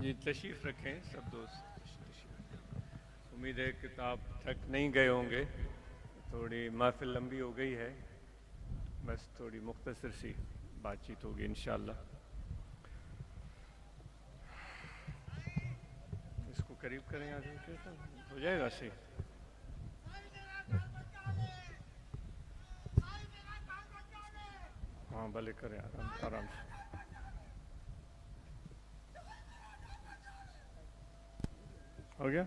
جی تشریف رکھیں سب دوست. امید ہے کہ آپ تھک نہیں گئے ہوں گے. تھوڑی محفل لمبی ہو گئی ہے، بس تھوڑی مختصر سی بات چیت ہوگی انشاءاللہ. اس کو قریب کریں آگے کے تو ہو جائے گا صحیح. ہاں بھلے کریں آرام سے. ہو گیا؟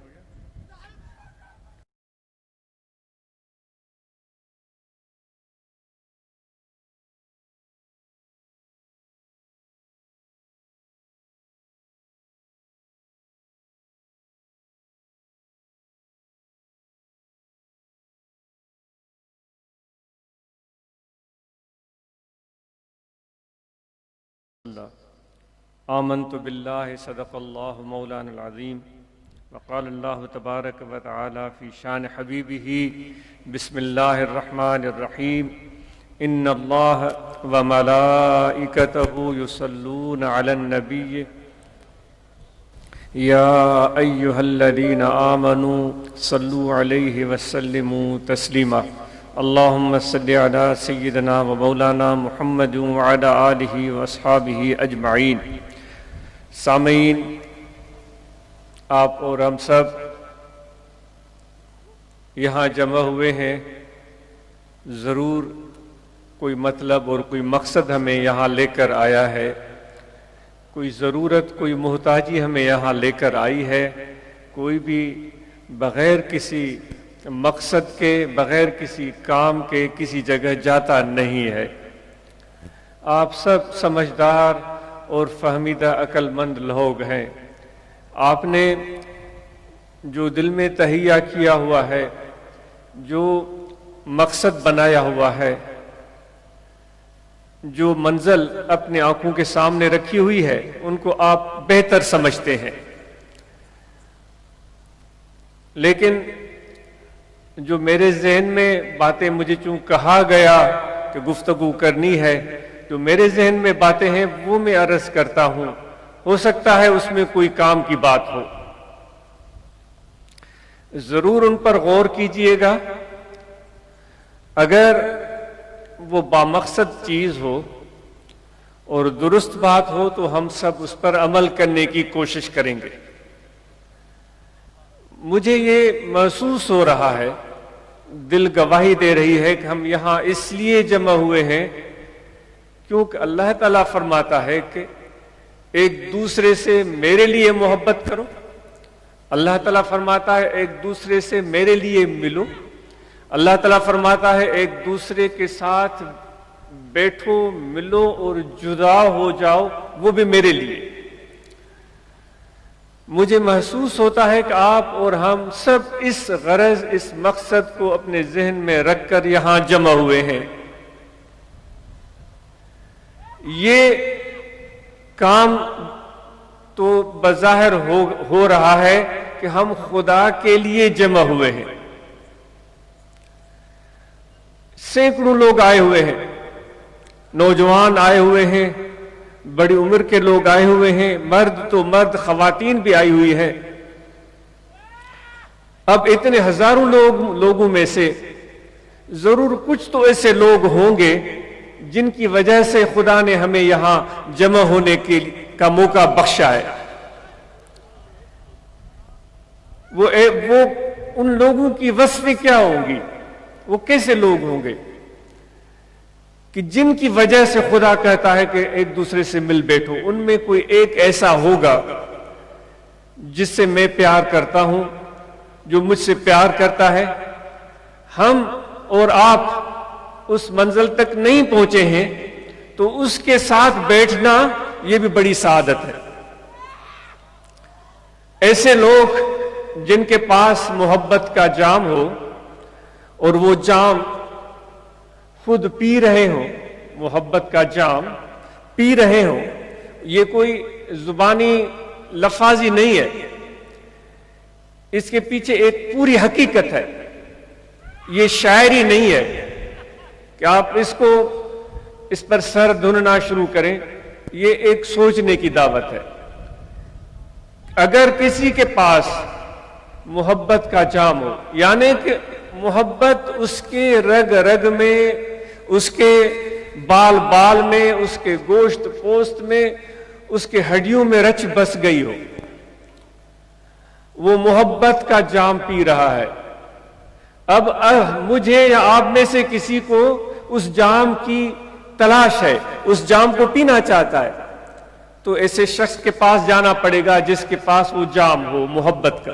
آمنت باللہ صدق اللہ مولانا العظیم وقال اللہ تبارک و تعالی فی شان حبیبہ بسم اللہ الرحمن الرحیم ان اللہ وملائکتہ یصلون علی النبی یا ایہا الذین آمنوا صلوا علیہ وسلموا تسلیما. اللہم صلی علی سیدنا و مولانا محمد وعلی آلہ واصحابہ اجمعین. سامعین، آپ اور ہم سب یہاں جمع ہوئے ہیں، ضرور کوئی مطلب اور کوئی مقصد ہمیں یہاں لے کر آیا ہے، کوئی ضرورت، کوئی محتاجی ہمیں یہاں لے کر آئی ہے. کوئی بھی بغیر کسی مقصد کے، بغیر کسی کام کے کسی جگہ جاتا نہیں ہے. آپ سب سمجھدار اور فہمیدہ عقل مند لوگ ہیں. آپ نے جو دل میں تہیہ کیا ہوا ہے، جو مقصد بنایا ہوا ہے، جو منزل اپنے آنکھوں کے سامنے رکھی ہوئی ہے، ان کو آپ بہتر سمجھتے ہیں. لیکن جو میرے ذہن میں باتیں مجھے چوں کہا گیا کہ گفتگو کرنی ہے، جو میرے ذہن میں باتیں ہیں وہ میں عرض کرتا ہوں. ہو سکتا ہے اس میں کوئی کام کی بات ہو، ضرور ان پر غور کیجئے گا. اگر وہ بامقصد چیز ہو اور درست بات ہو تو ہم سب اس پر عمل کرنے کی کوشش کریں گے. مجھے یہ محسوس ہو رہا ہے، دل گواہی دے رہی ہے کہ ہم یہاں اس لیے جمع ہوئے ہیں کیونکہ اللہ تعالیٰ فرماتا ہے کہ ایک دوسرے سے میرے لیے محبت کرو. اللہ تعالیٰ فرماتا ہے ایک دوسرے سے میرے لیے ملو. اللہ تعالیٰ فرماتا ہے ایک دوسرے کے ساتھ بیٹھو، ملو اور جدا ہو جاؤ، وہ بھی میرے لیے. مجھے محسوس ہوتا ہے کہ آپ اور ہم سب اس غرض، اس مقصد کو اپنے ذہن میں رکھ کر یہاں جمع ہوئے ہیں. یہ کام تو بظاہر ہو رہا ہے کہ ہم خدا کے لیے جمع ہوئے ہیں. سینکڑوں لوگ آئے ہوئے ہیں، نوجوان آئے ہوئے ہیں، بڑی عمر کے لوگ آئے ہوئے ہیں، مرد تو مرد، خواتین بھی آئی ہوئی ہیں. اب اتنے ہزاروں لوگوں میں سے ضرور کچھ تو ایسے لوگ ہوں گے جن کی وجہ سے خدا نے ہمیں یہاں جمع ہونے کا موقع بخشا ہے. وہ ان لوگوں کی وصفیں کیا ہوں گی؟ وہ کیسے لوگ ہوں گے کہ جن کی وجہ سے خدا کہتا ہے کہ ایک دوسرے سے مل بیٹھو؟ ان میں کوئی ایک ایسا ہوگا جس سے میں پیار کرتا ہوں، جو مجھ سے پیار کرتا ہے. ہم اور آپ اس منزل تک نہیں پہنچے ہیں تو اس کے ساتھ بیٹھنا یہ بھی بڑی سعادت ہے. ایسے لوگ جن کے پاس محبت کا جام ہو اور وہ جام خود پی رہے ہوں، محبت کا جام پی رہے ہوں. یہ کوئی زبانی لفاظی نہیں ہے، اس کے پیچھے ایک پوری حقیقت ہے. یہ شاعری نہیں ہے کہ آپ اس پر سر دھننا شروع کریں. یہ ایک سوچنے کی دعوت ہے. اگر کسی کے پاس محبت کا جام ہو، یعنی کہ محبت اس کے رگ رگ میں، اس کے بال بال میں، اس کے گوشت پوست میں، اس کے ہڈیوں میں رچ بس گئی ہو، وہ محبت کا جام پی رہا ہے. اب مجھے یا آپ میں سے کسی کو اس جام کی تلاش ہے، اس جام کو پینا چاہتا ہے، تو ایسے شخص کے پاس جانا پڑے گا جس کے پاس وہ جام ہو محبت کا.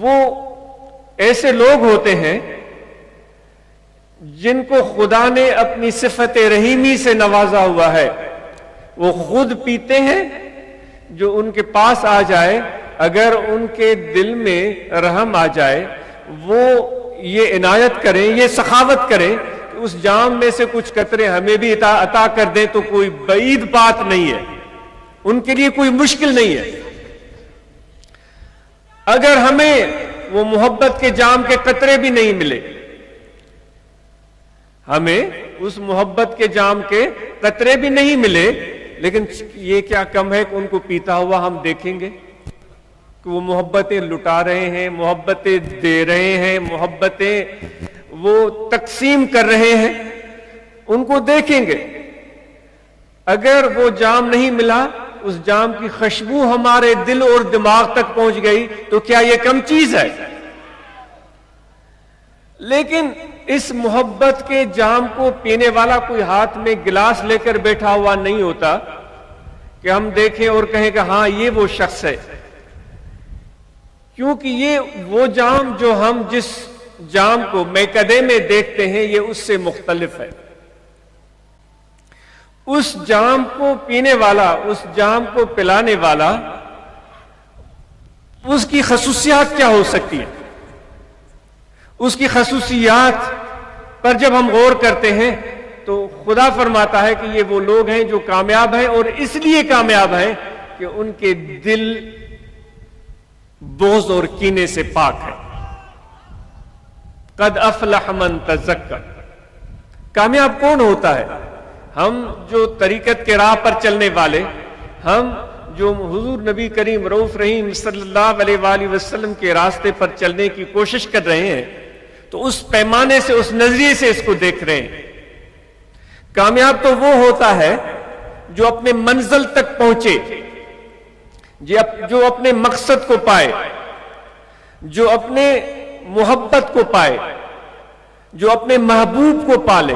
وہ ایسے لوگ ہوتے ہیں جن کو خدا نے اپنی صفت رحیمی سے نوازا ہوا ہے. وہ خود پیتے ہیں، جو ان کے پاس آ جائے اگر ان کے دل میں رحم آ جائے، وہ یہ عنایت کریں، یہ سخاوت کریں کہ اس جام میں سے کچھ قطرے ہمیں بھی عطا کر دیں، تو کوئی بعید بات نہیں ہے، ان کے لیے کوئی مشکل نہیں ہے. اگر ہمیں وہ محبت کے جام کے قطرے بھی نہیں ملے، ہمیں اس محبت کے جام کے قطرے بھی نہیں ملے، لیکن یہ کیا کم ہے کہ ان کو پیتا ہوا ہم دیکھیں گے کہ وہ محبتیں لٹا رہے ہیں، محبتیں دے رہے ہیں، محبتیں وہ تقسیم کر رہے ہیں، ان کو دیکھیں گے. اگر وہ جام نہیں ملا، اس جام کی خوشبو ہمارے دل اور دماغ تک پہنچ گئی، تو کیا یہ کم چیز ہے؟ لیکن اس محبت کے جام کو پینے والا کوئی ہاتھ میں گلاس لے کر بیٹھا ہوا نہیں ہوتا کہ ہم دیکھیں اور کہیں کہ ہاں یہ وہ شخص ہے. کیونکہ یہ وہ جام جو ہم جس جام کو میکدے میں دیکھتے ہیں، یہ اس سے مختلف ہے. اس جام کو پینے والا، اس جام کو پلانے والا، اس کی خصوصیات کیا ہو سکتی ہیں؟ اس کی خصوصیات پر جب ہم غور کرتے ہیں تو خدا فرماتا ہے کہ یہ وہ لوگ ہیں جو کامیاب ہیں، اور اس لیے کامیاب ہیں کہ ان کے دل بغض اور کینے سے پاک ہے. قد افلح من تزکا. کامیاب کون ہوتا ہے؟ ہم جو طریقت کے راہ پر چلنے والے، ہم جو حضور نبی کریم رؤوف رحیم صلی اللہ علیہ وآلہ وسلم کے راستے پر چلنے کی کوشش کر رہے ہیں، تو اس پیمانے سے، اس نظریے سے اس کو دیکھ رہے ہیں. کامیاب تو وہ ہوتا ہے جو اپنے منزل تک پہنچے، جو اپنے مقصد کو پائے، جو اپنے محبت کو پائے، جو اپنے محبوب کو پالے،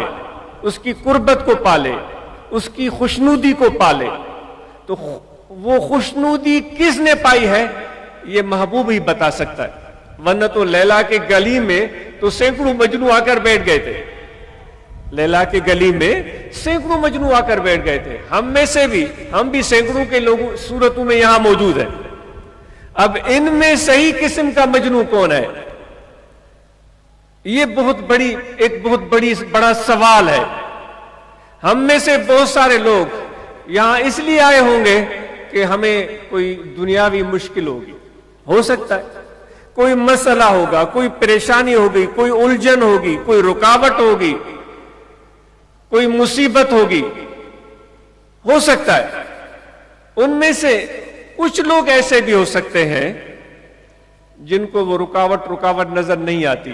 اس کی قربت کو پالے، اس کی خوشنودی کو پالے. تو وہ خوشنودی کس نے پائی ہے، یہ محبوب ہی بتا سکتا ہے. ورنہ تو لیلا کے گلی میں تو سینکڑوں مجنو آ کر بیٹھ گئے تھے. لیلا کے گلی میں سینکڑوں مجنو آ کر بیٹھ گئے تھے. ہم میں سے بھی، ہم بھی سینکڑوں کے لوگوں صورتوں میں یہاں موجود ہیں. اب ان میں صحیح قسم کا مجنو کون ہے؟ یہ ایک بہت بڑا سوال ہے. ہم میں سے بہت سارے لوگ یہاں اس لیے آئے ہوں گے کہ ہمیں کوئی دنیاوی مشکل ہوگی، ہو سکتا ہے کوئی مسئلہ ہوگا، کوئی پریشانی ہوگی، کوئی الجھن ہوگی، کوئی رکاوٹ ہوگی، کوئی مصیبت ہوگی، ہو سکتا ہے. ان میں سے کچھ لوگ ایسے بھی ہو سکتے ہیں جن کو وہ رکاوٹ نظر نہیں آتی،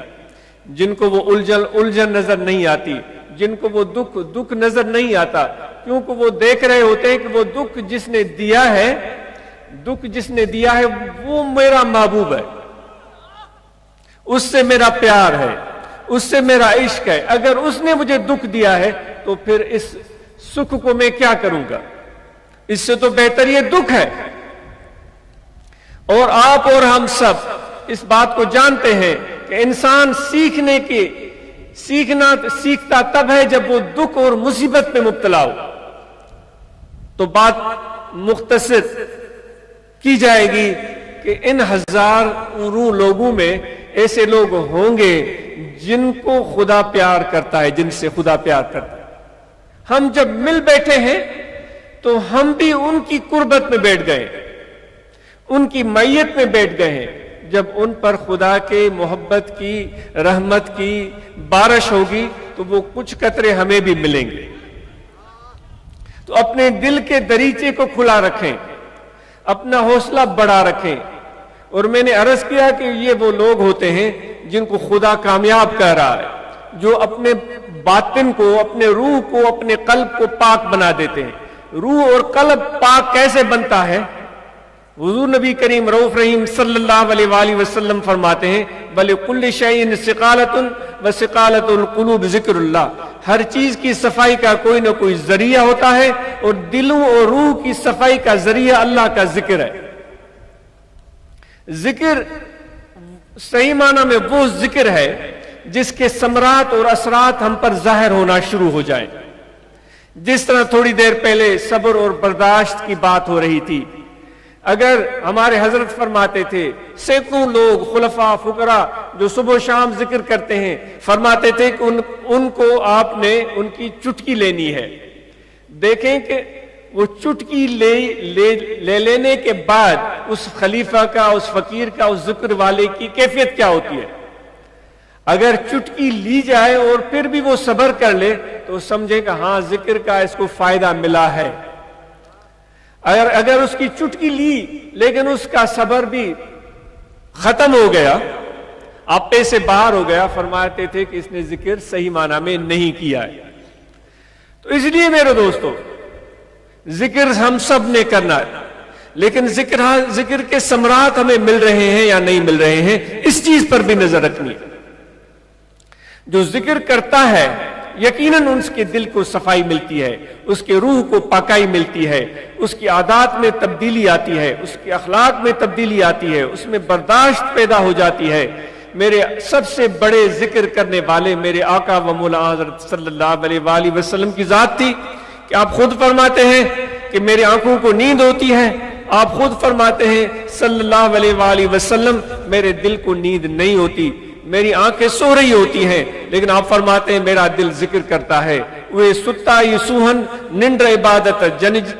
جن کو وہ الجھن نظر نہیں آتی، جن کو وہ دکھ نظر نہیں آتا، کیونکہ وہ دیکھ رہے ہوتے ہیں کہ وہ دکھ جس نے دیا ہے وہ میرا محبوب ہے، اس سے میرا پیار ہے، اس سے میرا عشق ہے. اگر اس نے مجھے دکھ دیا ہے تو پھر اس سکھ کو میں کیا کروں گا؟ اس سے تو بہتر یہ دکھ ہے. اور آپ اور ہم سب اس بات کو جانتے ہیں کہ انسان سیکھتا تب ہے جب وہ دکھ اور مصیبت میں مبتلا ہو. تو بات مختصر کی جائے گی کہ ان ہزاروں لوگوں میں ایسے لوگ ہوں گے جن کو خدا پیار کرتا ہے، جن سے خدا پیار کرتا ہے. ہم جب مل بیٹھے ہیں تو ہم بھی ان کی قربت میں بیٹھ گئے، ان کی معیت میں بیٹھ گئے ہیں. جب ان پر خدا کے محبت کی، رحمت کی بارش ہوگی تو وہ کچھ قطرے ہمیں بھی ملیں گے. تو اپنے دل کے دریچے کو کھلا رکھیں، اپنا حوصلہ بڑھا رکھیں. اور میں نے عرض کیا کہ یہ وہ لوگ ہوتے ہیں جن کو خدا کامیاب کر رہا ہے, جو اپنے باطن کو, اپنے روح کو, اپنے قلب کو پاک بنا دیتے ہیں. روح اور قلب پاک کیسے بنتا ہے؟ حضور نبی کریم رؤوف رحیم صلی اللہ علیہ وآلہ وسلم فرماتے ہیں وَلِكُلِّ شَيْءٍ ثِقَالَةٌ وَثِقَالَةُ الْقُلُوبِ ذِكْرُ اللَّهِ. ہر چیز کی صفائی کا کوئی نہ کوئی ذریعہ ہوتا ہے, اور دلوں اور روح کی صفائی کا ذریعہ اللہ کا ذکر ہے. ذکر صحیح معنی میں وہ ذکر ہے جس کے ثمرات اور اثرات ہم پر ظاہر ہونا شروع ہو جائیں. جس طرح تھوڑی دیر پہلے صبر اور برداشت کی بات ہو رہی تھی. اگر ہمارے حضرت فرماتے تھے, سینکڑوں لوگ خلفاء فقراء جو صبح و شام ذکر کرتے ہیں, فرماتے تھے کہ ان کو آپ نے ان کی چٹکی لینی ہے. دیکھیں کہ وہ چٹکی لے لینے کے بعد اس خلیفہ کا, اس فقیر کا, اس ذکر والے کی کیفیت کیا ہوتی ہے. اگر چٹکی لی جائے اور پھر بھی وہ صبر کر لے تو سمجھے کہ ہاں ذکر کا اس کو فائدہ ملا ہے. اگر اس کی چٹکی لی لیکن اس کا صبر بھی ختم ہو گیا, آپے سے باہر ہو گیا, فرماتے تھے کہ اس نے ذکر صحیح معنی میں نہیں کیا ہے. تو اس لیے میرے دوستو, ذکر ہم سب نے کرنا ہے, لیکن ذکر کے ثمرات ہمیں مل رہے ہیں یا نہیں مل رہے ہیں, اس چیز پر بھی نظر رکھنی ہے. جو ذکر کرتا ہے یقیناً اس کے دل کو صفائی ملتی ہے, اس کے روح کو پاکائی ملتی ہے, اس کی عادات میں تبدیلی آتی ہے, اس کے اخلاق میں تبدیلی آتی ہے, اس میں برداشت پیدا ہو جاتی ہے. میرے سب سے بڑے ذکر کرنے والے میرے آقا و مولا حضرت صلی اللہ علیہ وآلہ وسلم کی ذات تھی کہ آپ خود فرماتے ہیں کہ میری آنکھوں کو نیند ہوتی ہے. آپ خود فرماتے ہیں صلی اللہ علیہ وآلہ وسلم میرے دل کو نیند نہیں ہوتی, میری آنکھیں سو رہی ہوتی ہیں, لیکن آپ فرماتے ہیں میرا دل ذکر کرتا ہے. وہ ستا یہ سوہن ننڈر عبادت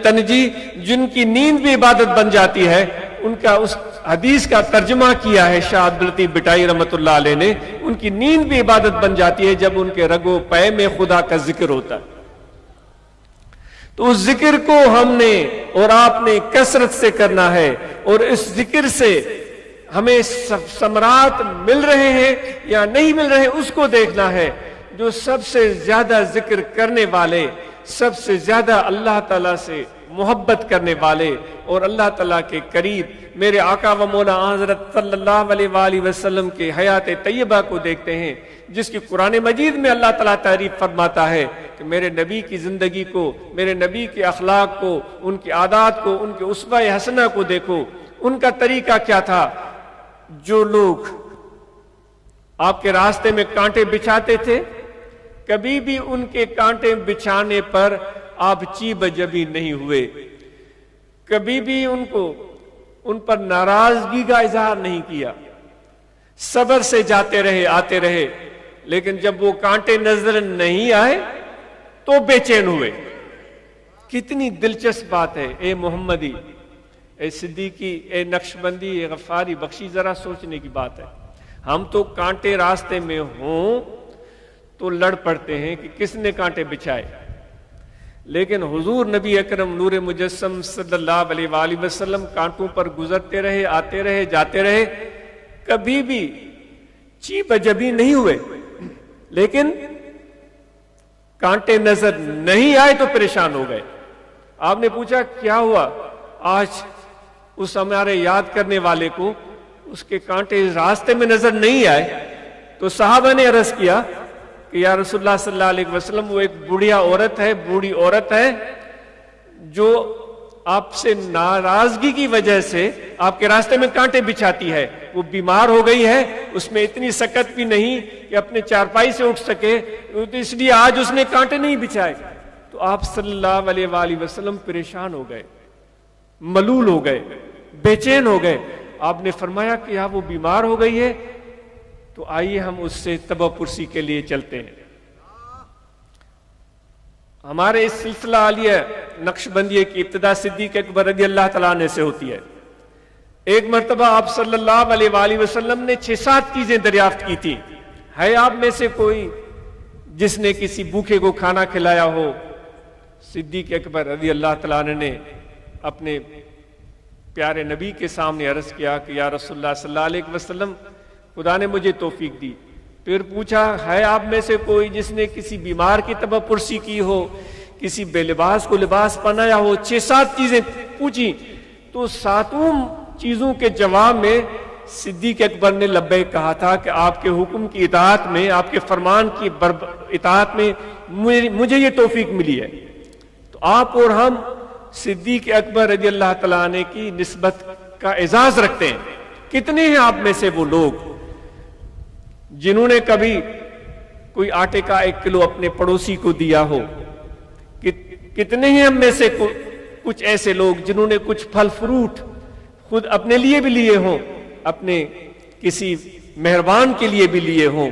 تنجی, جن کی نیند بھی عبادت بن جاتی ہے. ان کا اس حدیث کا ترجمہ کیا ہے شاہ عبداللطیف بٹائی رحمۃ اللہ علیہ نے, ان کی نیند بھی عبادت بن جاتی ہے جب ان کے رگو پے میں خدا کا ذکر ہوتا ہے. تو اس ذکر کو ہم نے اور آپ نے کثرت سے کرنا ہے, اور اس ذکر سے ہمیں ثمرات مل رہے ہیں یا نہیں مل رہے اس کو دیکھنا ہے. جو سب سے زیادہ ذکر کرنے والے, سب سے زیادہ اللہ تعالیٰ سے محبت کرنے والے اور اللہ تعالیٰ کے قریب میرے آقا و مولا حضرت صلی اللہ علیہ وآلہ وسلم کے حیات طیبہ کو دیکھتے ہیں, جس کی قرآن مجید میں اللہ تعالیٰ تعریف فرماتا ہے کہ میرے نبی کی زندگی کو, میرے نبی کے اخلاق کو, ان کی عادات کو, ان کے اسوہ حسنہ کو دیکھو. ان کا طریقہ کیا تھا؟ جو لوگ آپ کے راستے میں کانٹے بچھاتے تھے, کبھی بھی ان کے کانٹے بچھانے پر آپ چیب جبی نہیں ہوئے, کبھی بھی ان پر ناراضگی کا اظہار نہیں کیا, صبر سے جاتے رہے, آتے رہے. لیکن جب وہ کانٹے نظر نہیں آئے تو بے چین ہوئے. کتنی دلچسپ بات ہے. اے محمدی, اے صدیقی, اے نقشبندی, اے غفاری, بخشی, ذرا سوچنے کی بات ہے. ہم تو کانٹے راستے میں ہوں تو لڑ پڑتے ہیں کہ کس نے کانٹے بچھائے, لیکن حضور نبی اکرم نور مجسم صلی اللہ علیہ وآلہ وسلم کانٹوں پر گزرتے رہے, آتے رہے, جاتے رہے, کبھی بھی چیب جبی نہیں ہوئے. لیکن کانٹے نظر نہیں آئے تو پریشان ہو گئے. آپ نے پوچھا کیا ہوا آج اس ہمارے یاد کرنے والے کو اس کے کانٹے راستے میں نظر نہیں آئے؟ تو صحابہ نے عرض کیا کہ یا رسول اللہ صلی اللہ علیہ وسلم, وہ ایک بوڑھی عورت ہے جو آپ سے ناراضگی کی وجہ سے آپ کے راستے میں کانٹے بچھاتی ہے. وہ بیمار ہو گئی ہے, اس میں اتنی سکت بھی نہیں کہ اپنے چارپائی سے اٹھ سکے, تو اس لیے آج اس نے کانٹے نہیں بچھائے. تو آپ صلی اللہ علیہ وآلہ وسلم پریشان ہو گئے, ملول ہو گئے, بے چین ہو گئے. آپ نے فرمایا کہ وہ بیمار ہو گئی ہے, تو آئیے ہم اس سے تبہ پرسی کے لیے چلتے ہیں. ہمارے اس سلسلہ عالیہ نقشبندیہ کی ابتدا صدیق اکبر رضی اللہ تعالیٰ عنہ سے ہوتی ہے. ایک مرتبہ آپ صلی اللہ علیہ وآلہ وسلم نے 6-7 چیزیں دریافت کی تھی. ہے آپ میں سے کوئی جس نے کسی بھوکے کو کھانا کھلایا ہو؟ صدیق اکبر رضی اللہ تعالیٰ عنہ نے اپنے پیارے نبی کے سامنے عرض کیا کہ یا رسول اللہ صلی اللہ علیہ وسلم خدا نے مجھے توفیق دی. پھر پوچھا ہے آپ میں سے کوئی جس نے کسی بیمار کی طبع پرسی کی ہو, کسی بے لباس کو لباس پہنایا ہو؟ 6-7 چیزیں پوچھی. تو 7 چیزوں کے جواب میں صدیق اکبر نے لبیک کہا تھا کہ آپ کے حکم کی اطاعت میں, آپ کے فرمان کی اطاعت میں مجھے یہ توفیق ملی ہے. تو آپ اور ہم صدیق اکبر رضی اللہ تعالیٰ عنہ کی نسبت کا اعزاز رکھتے ہیں. کتنے ہیں آپ میں سے وہ لوگ جنہوں نے کبھی کوئی آٹے کا 1 کلو اپنے پڑوسی کو دیا ہو؟ کتنے ہیں ہم میں سے کچھ ایسے لوگ جنہوں نے کچھ پھل فروٹ خود اپنے لیے بھی لیے ہوں, اپنے کسی مہربان کے لیے بھی لیے ہوں,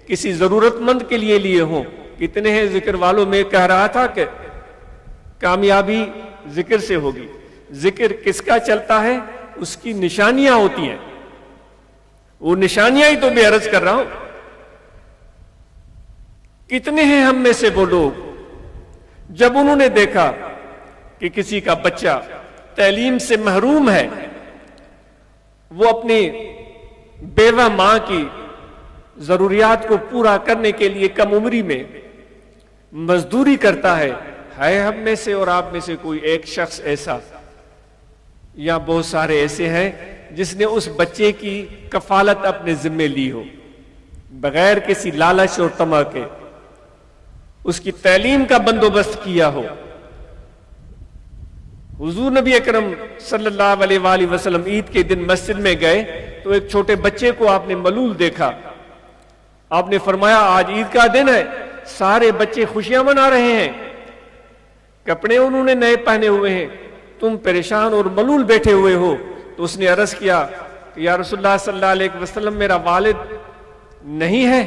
کسی ضرورت مند کے لیے لیے ہوں؟ کتنے ہیں؟ ذکر والوں میں کہہ رہا تھا کہ کامیابی ذکر سے ہوگی. ذکر کس کا چلتا ہے اس کی نشانیاں ہوتی ہیں. وہ نشانیاں ہی تو میں عرض کر رہا ہوں. کتنے ہیں ہم میں سے وہ لوگ جب انہوں نے دیکھا کہ کسی کا بچہ تعلیم سے محروم ہے, وہ اپنی بیوہ ماں کی ضروریات کو پورا کرنے کے لیے کم عمری میں مزدوری کرتا ہے ہم میں سے اور آپ میں سے کوئی ایک شخص ایسا یا بہت سارے ایسے ہیں جس نے اس بچے کی کفالت اپنے ذمے لی ہو, بغیر کسی لالچ اور طمع کے اس کی تعلیم کا بندوبست کیا ہو؟ حضور نبی اکرم صلی اللہ علیہ وآلہ وسلم عید کے دن مسجد میں گئے تو ایک چھوٹے بچے کو آپ نے ملول دیکھا. آپ نے فرمایا آج عید کا دن ہے, سارے بچے خوشیاں منا رہے ہیں, کپڑے انہوں نے نئے پہنے ہوئے ہیں, تم پریشان اور ملول بیٹھے ہوئے ہو. تو اس نے عرض کیا کہ یا رسول اللہ صلی اللہ علیہ وسلم میرا والد نہیں ہے,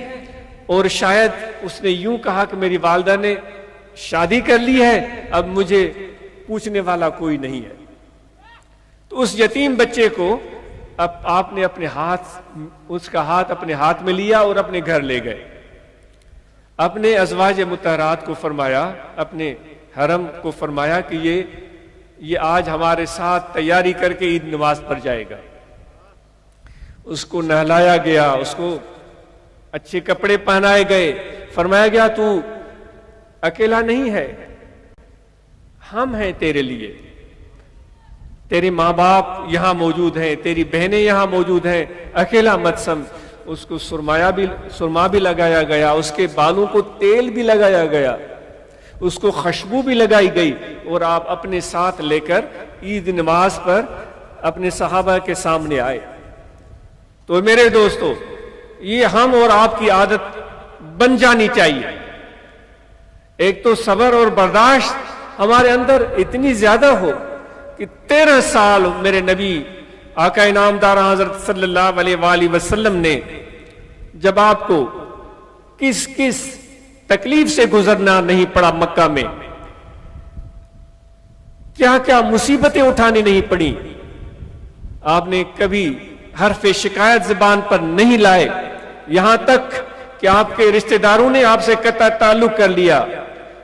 اور شاید اس نے یوں کہا کہ میری والدہ نے شادی کر لی ہے, اب مجھے پوچھنے والا کوئی نہیں ہے. تو اس یتیم بچے کو اب آپ نے اس کا ہاتھ اپنے ہاتھ میں لیا اور اپنے گھر لے گئے. اپنے ازواج مطہرات کو فرمایا, اپنے حرم کو فرمایا کہ یہ آج ہمارے ساتھ تیاری کر کے عید نماز پر جائے گا. اس کو نہلایا گیا, اس کو اچھے کپڑے پہنائے گئے, فرمایا گیا تو اکیلا نہیں ہے, ہم ہیں تیرے لیے, تیرے ماں باپ یہاں موجود ہیں, تیری بہنیں یہاں موجود ہیں, اکیلا مت سمجھ. اس کو سرما بھی لگایا گیا, اس کے بالوں کو تیل بھی لگایا گیا, اس کو خوشبو بھی لگائی گئی, اور آپ اپنے ساتھ لے کر عید نماز پر اپنے صحابہ کے سامنے آئے. تو میرے دوستو, یہ ہم اور آپ کی عادت بن جانی چاہیے. ایک تو صبر اور برداشت ہمارے اندر اتنی زیادہ ہو کہ 13 سال میرے نبی آقا انعامدار حضرت صلی اللہ علیہ وآلہ وسلم نے جب آپ کو کس تکلیف سے گزرنا نہیں پڑا, مکہ میں کیا کیا مصیبتیں اٹھانی نہیں پڑی, آپ نے کبھی حرف شکایت زبان پر نہیں لائے, یہاں تک کہ آپ کے رشتہ داروں نے آپ سے قطع تعلق کر لیا,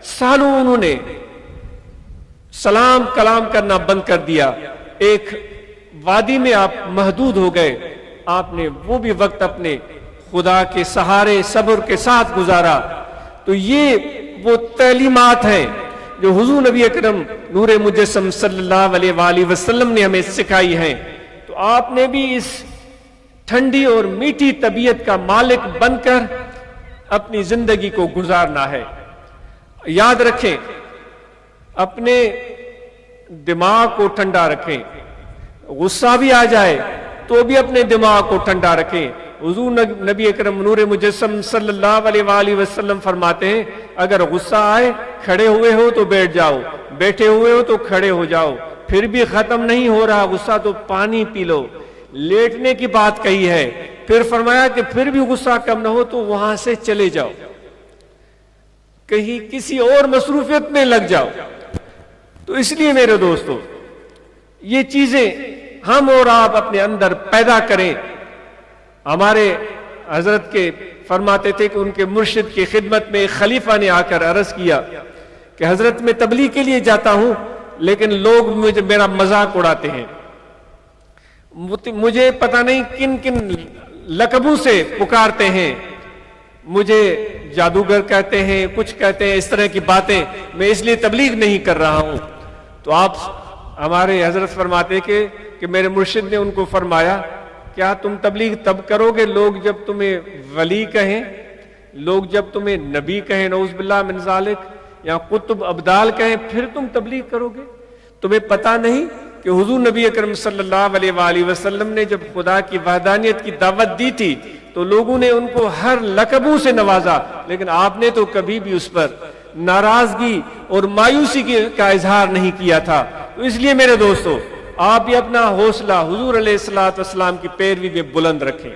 سالوں انہوں نے سلام کلام کرنا بند کر دیا, ایک وادی میں آپ محدود ہو گئے. آپ نے وہ بھی وقت اپنے خدا کے سہارے صبر کے ساتھ گزارا. تو یہ وہ تعلیمات ہیں جو حضور نبی اکرم نور مجسم صلی اللہ علیہ وآلہ وسلم نے ہمیں سکھائی ہیں. تو آپ نے بھی اس ٹھنڈی اور میٹھی طبیعت کا مالک بن کر اپنی زندگی کو گزارنا ہے. یاد رکھیں, اپنے دماغ کو ٹھنڈا رکھیں, غصہ بھی آ جائے تو بھی اپنے دماغ کو ٹھنڈا رکھیں. حضور نبی اکرم نور مجسم صلی اللہ علیہ وآلہ وسلم فرماتے ہیں اگر غصہ آئے کھڑے ہوئے ہو تو بیٹھ جاؤ, بیٹھے ہوئے ہو تو کھڑے ہو جاؤ, پھر بھی ختم نہیں ہو رہا غصہ تو پانی پی لو. لیٹنے کی بات کہی ہے, پھر فرمایا کہ پھر بھی غصہ کم نہ ہو تو وہاں سے چلے جاؤ, کہیں کسی اور مصروفیت میں لگ جاؤ. تو اس لیے میرے دوستو, یہ چیزیں ہم اور آپ اپنے اندر پیدا کریں. ہمارے حضرت کے فرماتے تھے کہ ان کے مرشد کی خدمت میں ایک خلیفہ نے آ کر عرض کیا کہ حضرت میں تبلیغ کے لیے جاتا ہوں لیکن لوگ میرا مذاق اڑاتے ہیں, مجھے پتہ نہیں کن کن لقبوں سے پکارتے ہیں، مجھے جادوگر کہتے ہیں، کچھ کہتے ہیں، اس طرح کی باتیں، میں اس لیے تبلیغ نہیں کر رہا ہوں۔ تو آپ ہمارے حضرت فرماتے کہ میرے مرشد نے ان کو فرمایا، کیا تم تبلیغ تب کرو گے لوگ جب تمہیں ولی کہیں، لوگ جب تمہیں نبی کہیں، نعوذ باللہ من ذالک، یا قطب ابدال کہیں، پھر تم تبلیغ کرو گے؟ تمہیں پتہ نہیں کہ حضور نبی اکرم صلی اللہ علیہ وآلہ وسلم نے جب خدا کی وحدانیت کی دعوت دی تھی تو لوگوں نے ان کو ہر لقبوں سے نوازا، لیکن آپ نے تو کبھی بھی اس پر ناراضگی اور مایوسی کا اظہار نہیں کیا تھا۔ تو اس لیے میرے دوستو، آپ بھی اپنا حوصلہ حضور علیہ الصلوۃ والسلام کی پیروی میں بلند رکھیں۔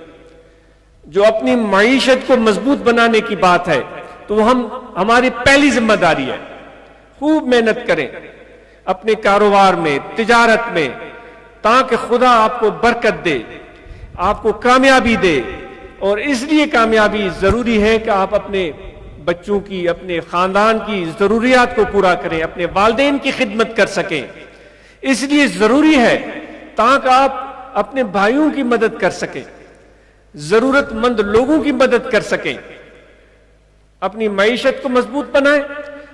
جو اپنی معیشت کو مضبوط بنانے کی بات ہے تو ہماری پہلی ذمہ داری ہے، خوب محنت کریں اپنے کاروبار میں، تجارت میں، تاکہ خدا آپ کو برکت دے، آپ کو کامیابی دے۔ اور اس لیے کامیابی ضروری ہے کہ آپ اپنے بچوں کی، اپنے خاندان کی ضروریات کو پورا کریں، اپنے والدین کی خدمت کر سکیں۔ اس لیے ضروری ہے تاکہ آپ اپنے بھائیوں کی مدد کر سکیں، ضرورت مند لوگوں کی مدد کر سکیں، اپنی معیشت کو مضبوط بنائیں،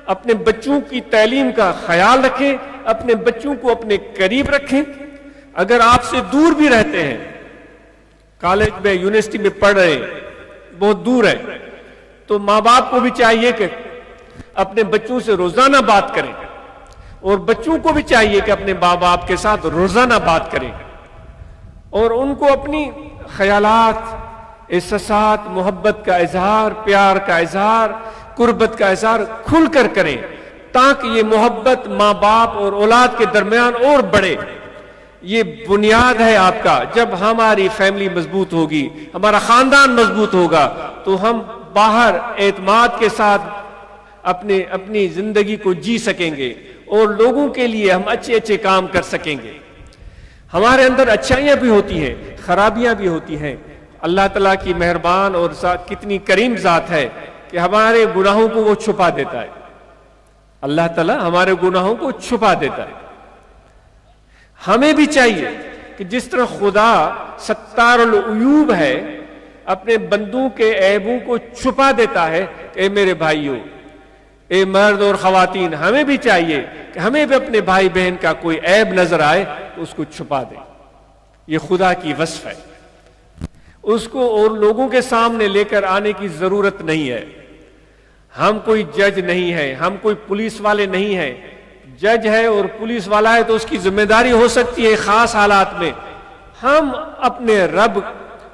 اپنے بچوں کی تعلیم کا خیال رکھیں، اپنے بچوں کو اپنے قریب رکھیں۔ اگر آپ سے دور بھی رہتے ہیں، کالج میں، یونیورسٹی میں پڑھ رہے ہیں، بہت دور ہے، تو ماں باپ کو بھی چاہیے کہ اپنے بچوں سے روزانہ بات کریں، اور بچوں کو بھی چاہیے کہ اپنے ماں باپ کے ساتھ روزانہ بات کریں، اور ان کو اپنی خیالات، احساسات، محبت کا اظہار، پیار کا اظہار، قربت کا اظہار کھل کر کریں، تاکہ یہ محبت ماں باپ اور اولاد کے درمیان اور بڑھے۔ یہ بنیاد ہے آپ کا۔ جب ہماری فیملی مضبوط ہوگی، ہمارا خاندان مضبوط ہوگا، تو ہم باہر اعتماد کے ساتھ اپنی زندگی کو جی سکیں گے، اور لوگوں کے لیے ہم اچھے اچھے کام کر سکیں گے۔ ہمارے اندر اچھائیاں بھی ہوتی ہیں، خرابیاں بھی ہوتی ہیں۔ اللہ تعالیٰ کی مہربان اور کتنی کریم ذات ہے کہ ہمارے گناہوں کو وہ چھپا دیتا ہے۔ اللہ تعالیٰ ہمارے گناہوں کو چھپا دیتا ہے۔ ہمیں بھی چاہیے کہ جس طرح خدا ستار العیوب ہے، اپنے بندوں کے عیبوں کو چھپا دیتا ہے، اے میرے بھائیوں، اے مرد اور خواتین، ہمیں بھی چاہیے کہ ہمیں بھی اپنے بھائی بہن کا کوئی عیب نظر آئے تو اس کو چھپا دیں۔ یہ خدا کی وصف ہے، اس کو اور لوگوں کے سامنے لے کر آنے کی ضرورت نہیں ہے۔ ہم کوئی جج نہیں ہے، ہم کوئی پولیس والے نہیں ہیں۔ جج ہے اور پولیس والا ہے تو اس کی ذمہ داری ہو سکتی ہے خاص حالات میں۔ ہم اپنے رب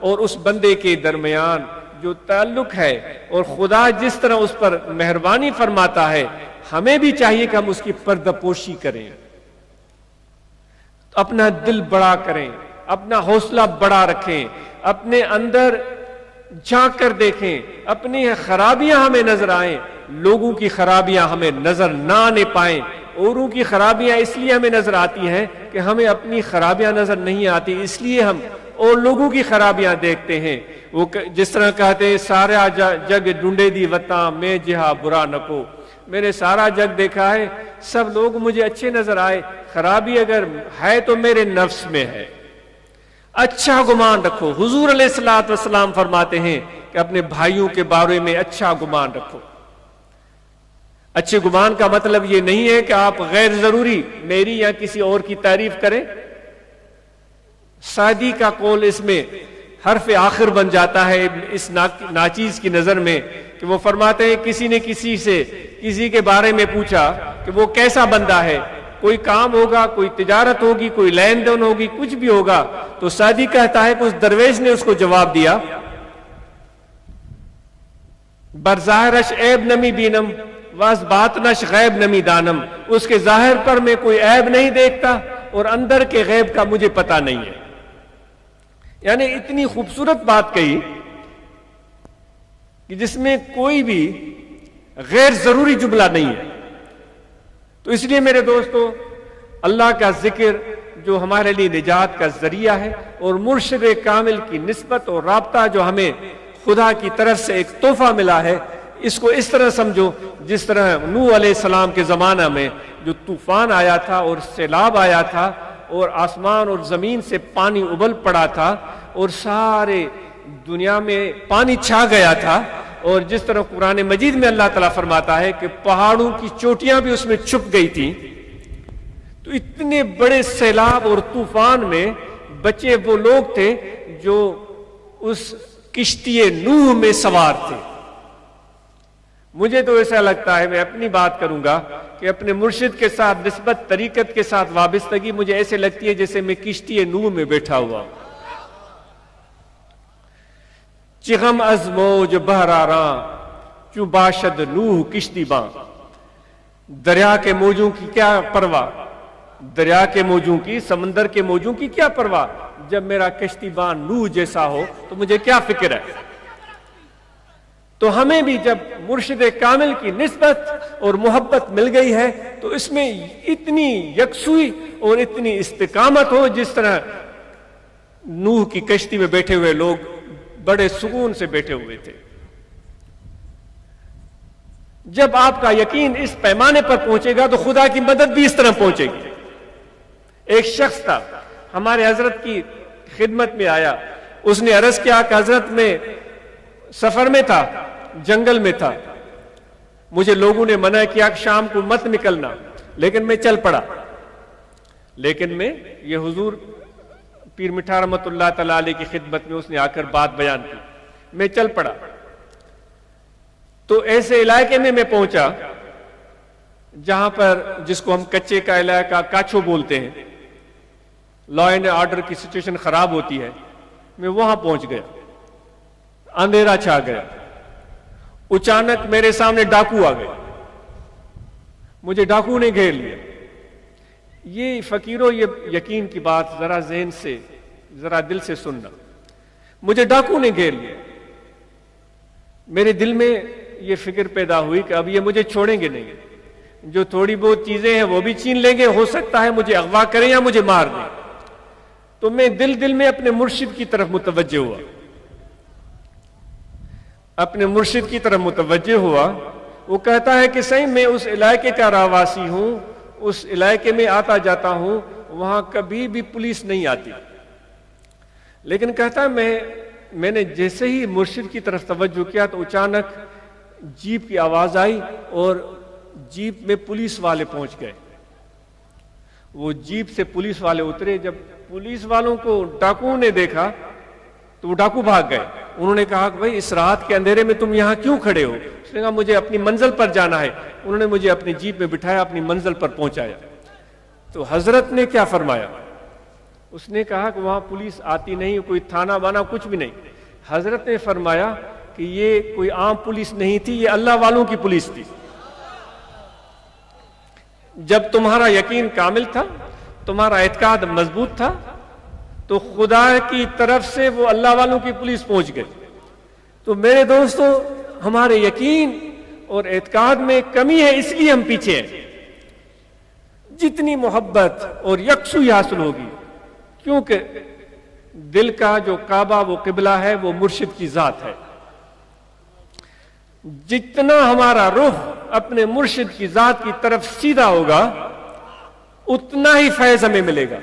اور اس بندے کے درمیان جو تعلق ہے، اور خدا جس طرح اس پر مہربانی فرماتا ہے، ہمیں بھی چاہیے کہ ہم اس کی پردہ پوشی کریں، اپنا دل بڑا کریں، اپنا حوصلہ بڑا رکھیں، اپنے اندر جھانک کر دیکھیں، اپنی خرابیاں ہمیں نظر آئیں، لوگوں کی خرابیاں ہمیں نظر نہ آنے پائیں۔ اوروں کی خرابیاں اس لیے ہمیں نظر آتی ہیں کہ ہمیں اپنی خرابیاں نظر نہیں آتی، اس لیے ہم اور لوگوں کی خرابیاں دیکھتے ہیں۔ وہ جس طرح کہتے ہیں، سارا جگ ڈھونڈے دی وطاں میں جہاں برا نکو، میں نے سارا جگ دیکھا ہے، سب لوگ مجھے اچھے نظر آئے، خرابی اگر ہے تو میرے نفس میں ہے۔ اچھا گمان رکھو۔ حضور علیہ الصلوۃ والسلام فرماتے ہیں کہ اپنے بھائیوں کے بارے میں اچھا گمان رکھو۔ اچھے گمان کا مطلب یہ نہیں ہے کہ آپ غیر ضروری میری یا کسی اور کی تعریف کریں۔ سعدی کا قول اس میں حرف آخر بن جاتا ہے اس ناچیز کی نظر میں، کہ وہ فرماتے ہیں کسی نے کسی کے بارے میں پوچھا کہ وہ کیسا بندہ ہے، کوئی کام ہوگا، کوئی تجارت ہوگی، کوئی لین دین ہوگی، کچھ بھی ہوگا، تو سعدی کہتا ہے کہ اس درویش نے اس کو جواب دیا، برظاہرش عیب نمی بینم واس باطنش غیب نمی دانم، اس کے ظاہر پر میں کوئی عیب نہیں دیکھتا اور اندر کے غیب کا مجھے پتہ نہیں ہے۔ یعنی اتنی خوبصورت بات کہی کہ جس میں کوئی بھی غیر ضروری جملہ نہیں ہے۔ تو اس لیے میرے دوستو، اللہ کا ذکر جو ہمارے لیے نجات کا ذریعہ ہے، اور مرشد کامل کی نسبت اور رابطہ جو ہمیں خدا کی طرف سے ایک تحفہ ملا ہے، اس کو اس طرح سمجھو جس طرح نوح علیہ السلام کے زمانہ میں جو طوفان آیا تھا اور سیلاب آیا تھا، اور آسمان اور زمین سے پانی ابل پڑا تھا اور سارے دنیا میں پانی چھا گیا تھا، اور جس طرح قرآن مجید میں اللہ تعالیٰ فرماتا ہے کہ پہاڑوں کی چوٹیاں بھی اس میں چھپ گئی تھیں، تو اتنے بڑے سیلاب اور طوفان میں بچے وہ لوگ تھے جو اس کشتی نوح میں سوار تھے۔ مجھے تو ایسا لگتا ہے، میں اپنی بات کروں گا کہ اپنے مرشد کے ساتھ نسبت طریقت کے ساتھ وابستگی مجھے ایسے لگتی ہے جیسے میں کشتی نوح میں بیٹھا ہوا ہوں۔ چغم از موج بہراراں چوں باشد نوح کشتی باں، دریا کے موجوں کی کیا پرواہ، دریا کے موجوں کی، سمندر کے موجوں کی کیا پرواہ، جب میرا کشتی باں نوح جیسا ہو تو مجھے کیا فکر ہے۔ تو ہمیں بھی جب مرشد کامل کی نسبت اور محبت مل گئی ہے تو اس میں اتنی یکسوئی اور اتنی استقامت ہو جس طرح نوح کی کشتی میں بیٹھے ہوئے لوگ بڑے سکون سے بیٹھے ہوئے تھے۔ جب آپ کا یقین اس پیمانے پر پہنچے گا تو خدا کی مدد بھی اس طرح پہنچے گی۔ ایک شخص تھا ہمارے حضرت کی خدمت میں آیا، اس نے عرض کیا کہ حضرت میں سفر میں تھا، جنگل میں تھا، مجھے لوگوں نے منع کیا کہ شام کو مت نکلنا، لیکن میں چل پڑا۔ لیکن میں یہ حضور پیر مٹھا رحمت اللہ تعالیٰ علیہ کی خدمت میں اس نے آ کر بات بیان کی، میں چل پڑا تو ایسے علاقے میں پہنچا جہاں پر جس کو ہم کچے کا علاقہ کاچو بولتے ہیں، لا اینڈ آرڈر کی سچویشن خراب ہوتی ہے، میں وہاں پہنچ گیا، اندھیرا چھا گیا، اچانک میرے سامنے ڈاکو آ گئے، مجھے ڈاکو نے گھیر لیا۔ یہ فقیروں، یہ یقین کی بات ذرا ذہن سے، ذرا دل سے سننا، مجھے ڈاکو نے گھیر لیا۔ میرے دل میں یہ فکر پیدا ہوئی کہ اب یہ مجھے چھوڑیں گے نہیں، جو تھوڑی بہت چیزیں ہیں وہ بھی چھین لیں گے، ہو سکتا ہے مجھے اغوا کریں یا مجھے مار دیں۔ تو میں دل میں اپنے مرشد کی طرف متوجہ ہوا، اپنے مرشد کی طرف متوجہ ہوا۔ وہ کہتا ہے کہ صحیح میں اس علاقے کا رہواسی ہوں، اس علاقے میں آتا جاتا ہوں، وہاں کبھی بھی پولیس نہیں آتی، لیکن کہتا ہے میں نے جیسے ہی مرشد کی طرف توجہ کیا تو اچانک جیپ کی آواز آئی اور جیپ میں پولیس والے پہنچ گئے۔ وہ جیپ سے پولیس والے اترے، جب پولیس والوں کو ڈاکوؤں نے دیکھا تو وہ ڈاکو بھاگ گئے۔ انہوں نے کہا کہ بھائی اس رات کے اندھیرے میں تم یہاں کیوں کھڑے ہو؟ اس نے کہا مجھے اپنی منزل پر جانا ہے۔ انہوں نے مجھے اپنی جیپ میں بٹھایا، اپنی منزل پر پہنچایا۔ تو حضرت نے کیا فرمایا؟ اس نے کہا کہ وہاں پولیس آتی نہیں، کوئی تھانہ بانا کچھ بھی نہیں۔ حضرت نے فرمایا کہ یہ کوئی عام پولیس نہیں تھی، یہ اللہ والوں کی پولیس تھی۔ جب تمہارا یقین کامل تھا، تمہارا اعتقاد مضبوط تھا، تو خدا کی طرف سے وہ اللہ والوں کی پولیس پہنچ گئی۔ تو میرے دوستو، ہمارے یقین اور اعتقاد میں کمی ہے، اس لیے ہم پیچھے ہیں۔ جتنی محبت اور یکسوئی حاصل ہوگی، کیونکہ دل کا جو کعبہ وہ قبلہ ہے، وہ مرشد کی ذات ہے۔ جتنا ہمارا رخ اپنے مرشد کی ذات کی طرف سیدھا ہوگا، اتنا ہی فیض ہمیں ملے گا،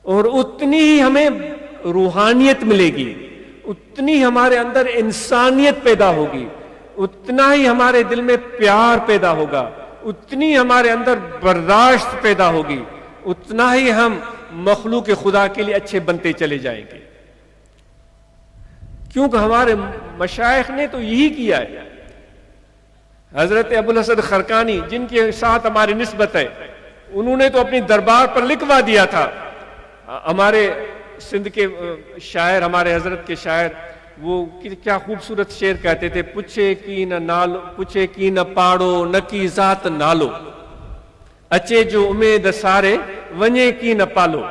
اور اتنی ہی ہمیں روحانیت ملے گی، اتنی ہمارے اندر انسانیت پیدا ہوگی، اتنا ہی ہمارے دل میں پیار پیدا ہوگا، اتنی ہمارے اندر برداشت پیدا ہوگی، اتنا ہی ہم مخلوق خدا کے لیے اچھے بنتے چلے جائیں گے۔ کیونکہ ہمارے مشائخ نے تو یہی کیا ہے۔ حضرت ابوالحسن خرقانی، جن کے ساتھ ہماری نسبت ہے، انہوں نے تو اپنی دربار پر لکھوا دیا تھا۔ ہمارے سندھ کے شاعر، ہمارے حضرت کے شاعر، وہ کیا خوبصورت شعر کہتے تھے، پوچھے کی نہ نالو، پوچھے کی نہ پاڑو، نہ کی ذات نالو، اچے جو امید سارے، ونجے کی نہ پالو۔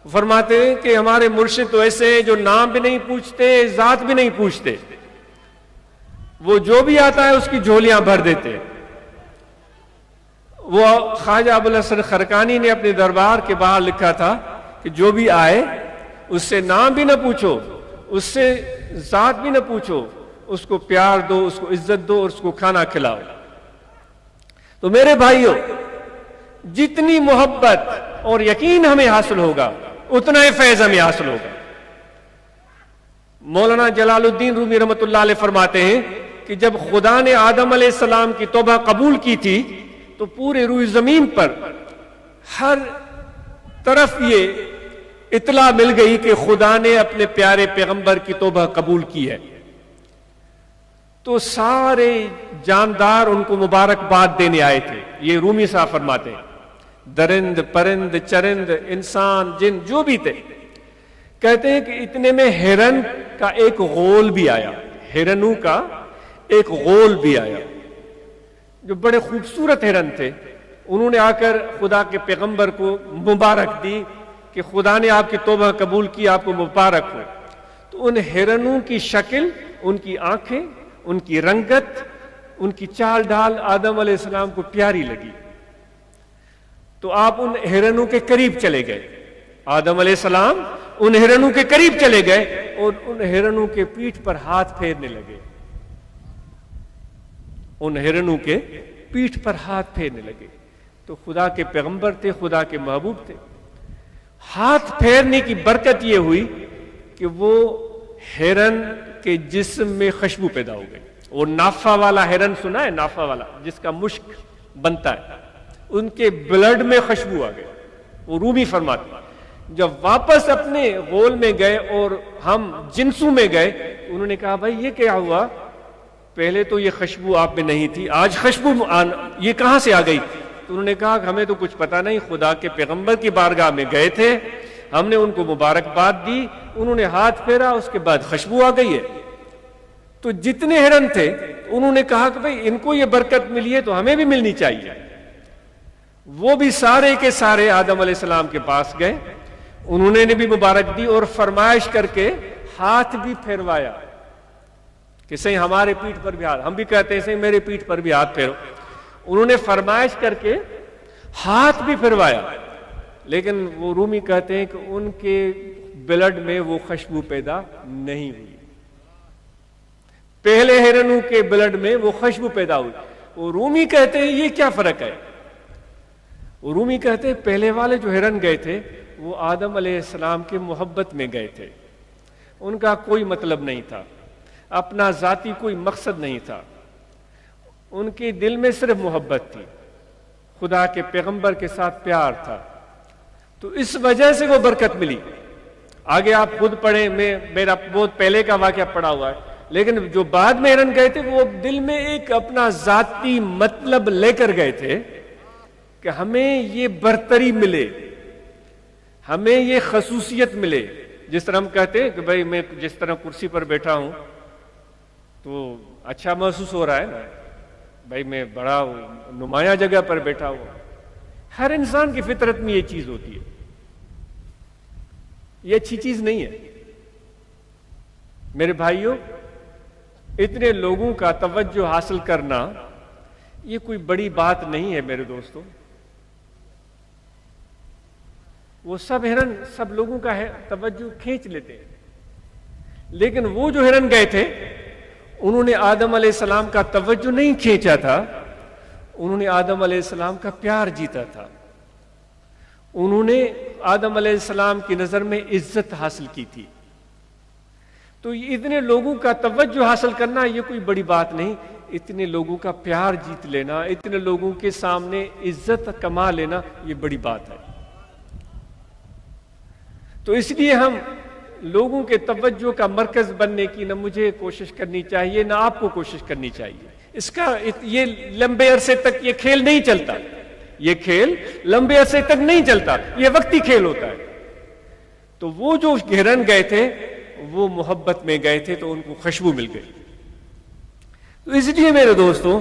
فرماتے ہیں کہ ہمارے مرشد تو ایسے ہیں جو نام بھی نہیں پوچھتے، ذات بھی نہیں پوچھتے، وہ جو بھی آتا ہے اس کی جھولیاں بھر دیتے۔ وہ خواجہ ابوالحسن خرقانی نے اپنے دربار کے باہر لکھا تھا کہ جو بھی آئے اس سے نام بھی نہ پوچھو، اس سے ذات بھی نہ پوچھو، اس کو پیار دو، اس کو عزت دو، اور اس کو کھانا کھلاؤ۔ تو میرے بھائیوں، جتنی محبت اور یقین ہمیں حاصل ہوگا، اتنا ہی فیض ہمیں حاصل ہوگا۔ مولانا جلال الدین رومی رحمۃ اللہ علیہ فرماتے ہیں کہ جب خدا نے آدم علیہ السلام کی توبہ قبول کی تھی تو پورے روئے زمین پر ہر طرف یہ اطلاع مل گئی کہ خدا نے اپنے پیارے پیغمبر کی توبہ قبول کی ہے، تو سارے جاندار ان کو مبارکباد دینے آئے تھے۔ یہ رومی صاحب فرماتے ہیں، درند پرند چرند انسان جن جو بھی تھے، کہتے ہیں کہ اتنے میں ہرن کا ایک غول بھی آیا، ہرنوں کا ایک غول بھی آیا، جو بڑے خوبصورت ہرن تھے۔ انہوں نے آ کر خدا کے پیغمبر کو مبارک دی کہ خدا نے آپ کی توبہ قبول کی، آپ کو مبارک ہو۔ تو ان ہرنوں کی شکل، ان کی آنکھیں، ان کی رنگت، ان کی چال ڈھال آدم علیہ السلام کو پیاری لگی، تو آپ ان ہرنوں کے قریب چلے گئے۔ آدم علیہ السلام ان ہرنوں کے قریب چلے گئے اور ان ہرنوں کے پیٹھ پر ہاتھ پھیرنے لگے، ان ہرنوں کے پیٹھ پر ہاتھ پھیرنے لگے۔ تو خدا کے پیغمبر تھے، خدا کے محبوب تھے۔ ہاتھ پھیرنے کی برکت یہ ہوئی کہ وہ ہرن کے جسم میں خوشبو پیدا ہو گئی۔ وہ نافا والا ہرن سنا ہے، نافا والا جس کا مشک بنتا ہے، ان کے بلڈ میں خوشبو آ گئی۔ وہ رومی فرماتے ہیں جب واپس اپنے غول میں گئے اور ہم جنسوں میں گئے، انہوں نے کہا بھائی یہ کیا ہوا، پہلے تو یہ خوشبو آپ میں نہیں تھی، آج خوشبو یہ کہاں سے آ گئی؟ تو انہوں نے کہا کہ ہمیں تو کچھ پتا نہیں، خدا کے پیغمبر کی بارگاہ میں گئے تھے، ہم نے ان کو مبارکباد دی، انہوں نے ہاتھ پھیرا، اس کے بعد خوشبو آ گئی ہے۔ تو جتنے ہرن تھے انہوں نے کہا کہ بھئی ان کو یہ برکت ملی ہے تو ہمیں بھی ملنی چاہیے۔ وہ بھی سارے کے سارے آدم علیہ السلام کے پاس گئے، انہوں نے بھی مبارک دی اور فرمائش کر کے ہاتھ بھی پھیروایا کہ صحیح ہمارے پیٹھ پر بھی ہاتھ، ہم بھی کہتے ہیں صحیح میرے پیٹھ پر بھی ہاتھ پھیرو۔ انہوں نے فرمائش کر کے ہاتھ بھی پھروایا، لیکن وہ رومی کہتے ہیں کہ ان کے بلڈ میں وہ خوشبو پیدا نہیں ہوئی۔ پہلے ہرنوں کے بلڈ میں وہ خوشبو پیدا ہوئی۔ وہ رومی کہتے ہیں یہ کیا فرق ہے؟ وہ رومی کہتے ہیں پہلے والے جو ہرن گئے تھے وہ آدم علیہ السلام کے محبت میں گئے تھے، ان کا کوئی مطلب نہیں تھا، اپنا ذاتی کوئی مقصد نہیں تھا، ان کے دل میں صرف محبت تھی، خدا کے پیغمبر کے ساتھ پیار تھا، تو اس وجہ سے وہ برکت ملی۔ آگے آپ خود پڑھیں، میرا بہت پہلے کا واقعہ پڑھا ہوا ہے، لیکن جو بعد میں ہرن گئے تھے وہ دل میں ایک اپنا ذاتی مطلب لے کر گئے تھے کہ ہمیں یہ برتری ملے، ہمیں یہ خصوصیت ملے۔ جس طرح ہم کہتے ہیں کہ بھئی میں جس طرح کرسی پر بیٹھا ہوں تو اچھا محسوس ہو رہا ہے نا، بھئی میں بڑا نمایاں جگہ پر بیٹھا ہوں۔ ہر انسان کی فطرت میں یہ چیز ہوتی ہے، یہ اچھی چیز نہیں ہے۔ میرے بھائیوں، اتنے لوگوں کا توجہ حاصل کرنا یہ کوئی بڑی بات نہیں ہے میرے دوستوں۔ وہ سب ہرن سب لوگوں کا توجہ کھینچ لیتے ہیں، لیکن وہ جو ہرن گئے تھے انہوں نے آدم علیہ السلام کا توجہ نہیں کھینچا تھا، انہوں نے آدم علیہ السلام کا پیار جیتا تھا، انہوں نے آدم علیہ السلام کی نظر میں عزت حاصل کی تھی۔ تو اتنے لوگوں کا توجہ حاصل کرنا یہ کوئی بڑی بات نہیں، اتنے لوگوں کا پیار جیت لینا، اتنے لوگوں کے سامنے عزت کما لینا یہ بڑی بات ہے۔ تو اس لیے ہم لوگوں کے توجہ کا مرکز بننے کی نہ مجھے کوشش کرنی چاہیے نہ آپ کو کوشش کرنی چاہیے۔ اس کا یہ لمبے عرصے تک یہ کھیل نہیں چلتا، یہ کھیل لمبے عرصے تک نہیں چلتا، یہ وقتی کھیل ہوتا ہے۔ تو وہ جو ہرن گئے تھے وہ محبت میں گئے تھے تو ان کو خوشبو مل گئی۔ تو اس لیے میرے دوستوں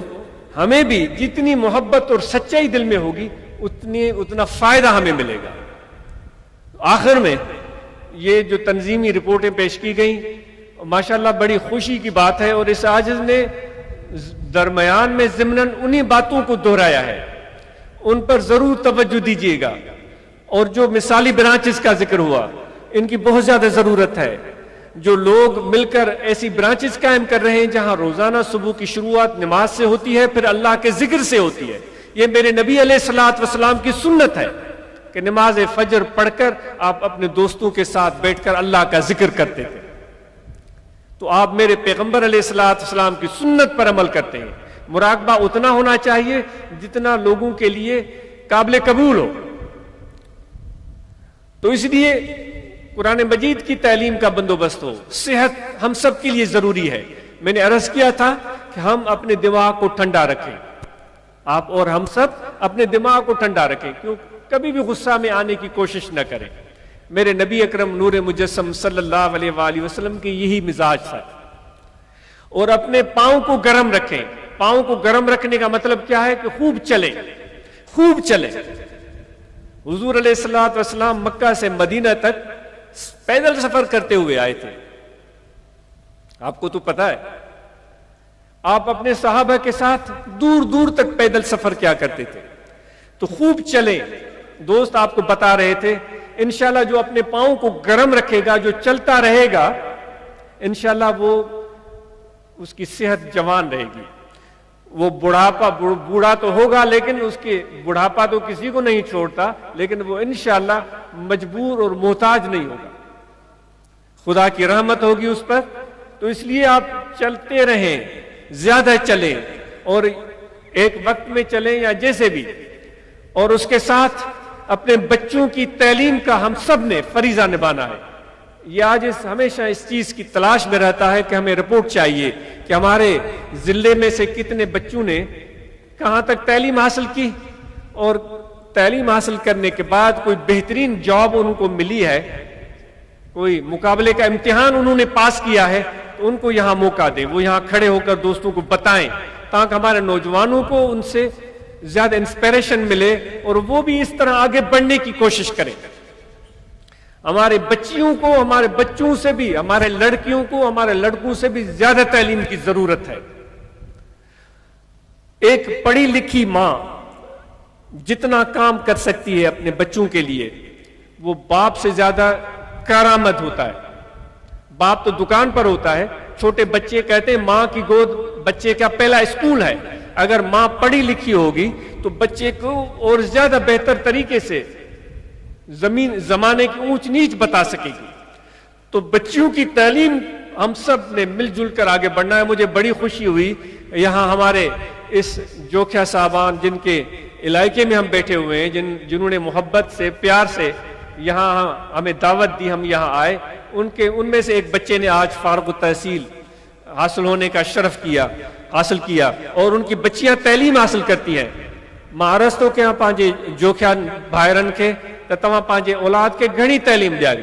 ہمیں بھی جتنی محبت اور سچائی دل میں ہوگی اتنا فائدہ ہمیں ملے گا۔ آخر میں یہ جو تنظیمی رپورٹیں پیش کی گئیں ماشاءاللہ بڑی خوشی کی بات ہے، اور اس عاجز نے درمیان میں ضمناً انہی باتوں کو دہرایا ہے، ان پر ضرور توجہ دیجیے گا۔ اور جو مثالی برانچز کا ذکر ہوا ان کی بہت زیادہ ضرورت ہے۔ جو لوگ مل کر ایسی برانچز قائم کر رہے ہیں جہاں روزانہ صبح کی شروعات نماز سے ہوتی ہے، پھر اللہ کے ذکر سے ہوتی ہے، یہ میرے نبی علیہ الصلوۃ والسلام کی سنت ہے کہ کہ نماز فجر پڑھ کر آپ اپنے دوستوں کے ساتھ بیٹھ کر اللہ کا ذکر کرتے تھے. تو آپ میرے پیغمبر علیہ الصلوۃ والسلام کی سنت پر عمل کرتے ہیں. مراقبہ اتنا ہونا چاہیے جتنا لوگوں کے لیے قابل قبول ہو. تو اس لیے قرآن مجید کی تعلیم کا بندوبست ہو. صحت ہم سب کے لیے ضروری ہے. میں نے عرض کیا تھا کہ ہم اپنے دماغ کو ٹھنڈا رکھیں. آپ اور ہم سب اپنے دماغ کو ٹھنڈا رکھیں, کیوں کبھی بھی غصہ میں آنے کی کوشش نہ کریں. میرے نبی اکرم نور مجسم صلی اللہ علیہ وآلہ وسلم کی یہی مزاج تھا. اور اپنے پاؤں کو گرم رکھیں. پاؤں کو گرم رکھنے کا مطلب کیا ہے کہ خوب چلیں, خوب چلیں. حضور علیہ الصلوۃ والسلام مکہ سے مدینہ تک پیدل سفر کرتے ہوئے آئے تھے. آپ کو تو پتا ہے, آپ اپنے صحابہ کے ساتھ دور دور تک پیدل سفر کیا کرتے تھے. تو خوب چلیں. دوست آپ کو بتا رہے تھے انشاءاللہ جو اپنے پاؤں کو گرم رکھے گا, جو چلتا رہے گا, انشاءاللہ وہ اس کی صحت جوان رہے گی. وہ بوڑھا تو ہوگا لیکن اس کے بڑھاپا تو کسی کو نہیں چھوڑتا, لیکن وہ انشاءاللہ مجبور اور محتاج نہیں ہوگا. خدا کی رحمت ہوگی اس پر. تو اس لیے آپ چلتے رہیں, زیادہ چلیں, اور ایک وقت میں چلیں یا جیسے بھی. اور اس کے ساتھ اپنے بچوں کی تعلیم کا ہم سب نے فریضہ نبھانا ہے. یہ آج ہمیشہ اس چیز کی تلاش میں رہتا ہے کہ ہمیں رپورٹ چاہیے کہ ہمارے ضلع میں سے کتنے بچوں نے کہاں تک تعلیم حاصل کی, اور تعلیم حاصل کرنے کے بعد کوئی بہترین جاب ان کو ملی ہے, کوئی مقابلے کا امتحان انہوں نے پاس کیا ہے, تو ان کو یہاں موقع دیں, وہ یہاں کھڑے ہو کر دوستوں کو بتائیں, تاکہ ہمارے نوجوانوں کو ان سے زیادہ انسپریشن ملے اور وہ بھی اس طرح آگے بڑھنے کی کوشش کریں. ہمارے بچیوں کو, ہمارے بچوں سے بھی, ہمارے لڑکیوں کو, ہمارے لڑکوں سے بھی زیادہ تعلیم کی ضرورت ہے. ایک پڑھی لکھی ماں جتنا کام کر سکتی ہے اپنے بچوں کے لیے, وہ باپ سے زیادہ کارآمد ہوتا ہے. باپ تو دکان پر ہوتا ہے. چھوٹے بچے کہتے ہیں ماں کی گود بچے کا پہلا اسکول ہے. اگر ماں پڑھی لکھی ہوگی تو بچے کو اور زیادہ بہتر طریقے سے زمانے کی اونچ نیچ بتا سکے گی. تو بچیوں کی تعلیم ہم سب نے مل جل کر آگے بڑھنا ہے. مجھے بڑی خوشی ہوئی یہاں ہمارے اس جوکھیا صاحبان جن کے علاقے میں ہم بیٹھے ہوئے ہیں, جنہوں نے محبت سے, پیار سے یہاں ہمیں دعوت دی, ہم یہاں آئے. ان میں سے ایک بچے نے آج فارغ التحصیل حاصل ہونے کا شرف حاصل کیا, اور ان کی بچیاں تعلیم حاصل کرتی ہیں. مہاراشٹر کے ہاں پانچے جوکھیا بھائرن کے تمام پانچے اولاد کے گھنی تعلیم ڈیاری.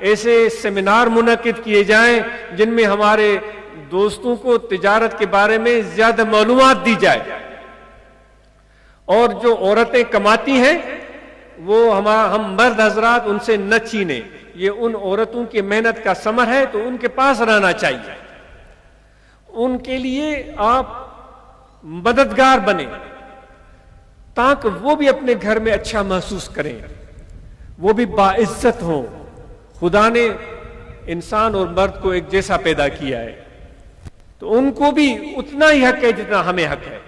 ایسے سیمینار منعقد کیے جائیں جن میں ہمارے دوستوں کو تجارت کے بارے میں زیادہ معلومات دی جائے، اور جو عورتیں کماتی ہیں وہ ہم مرد حضرات ان سے نہ چھینیں، یہ ان عورتوں کی محنت کا ثمر ہے تو ان کے پاس رہنا چاہیے، ان کے لیے آپ مددگار بنیں تاکہ وہ بھی اپنے گھر میں اچھا محسوس کریں، وہ بھی باعزت ہوں۔ خدا نے انسان اور مرد کو ایک جیسا پیدا کیا ہے تو ان کو بھی اتنا ہی حق ہے جتنا ہمیں حق ہے،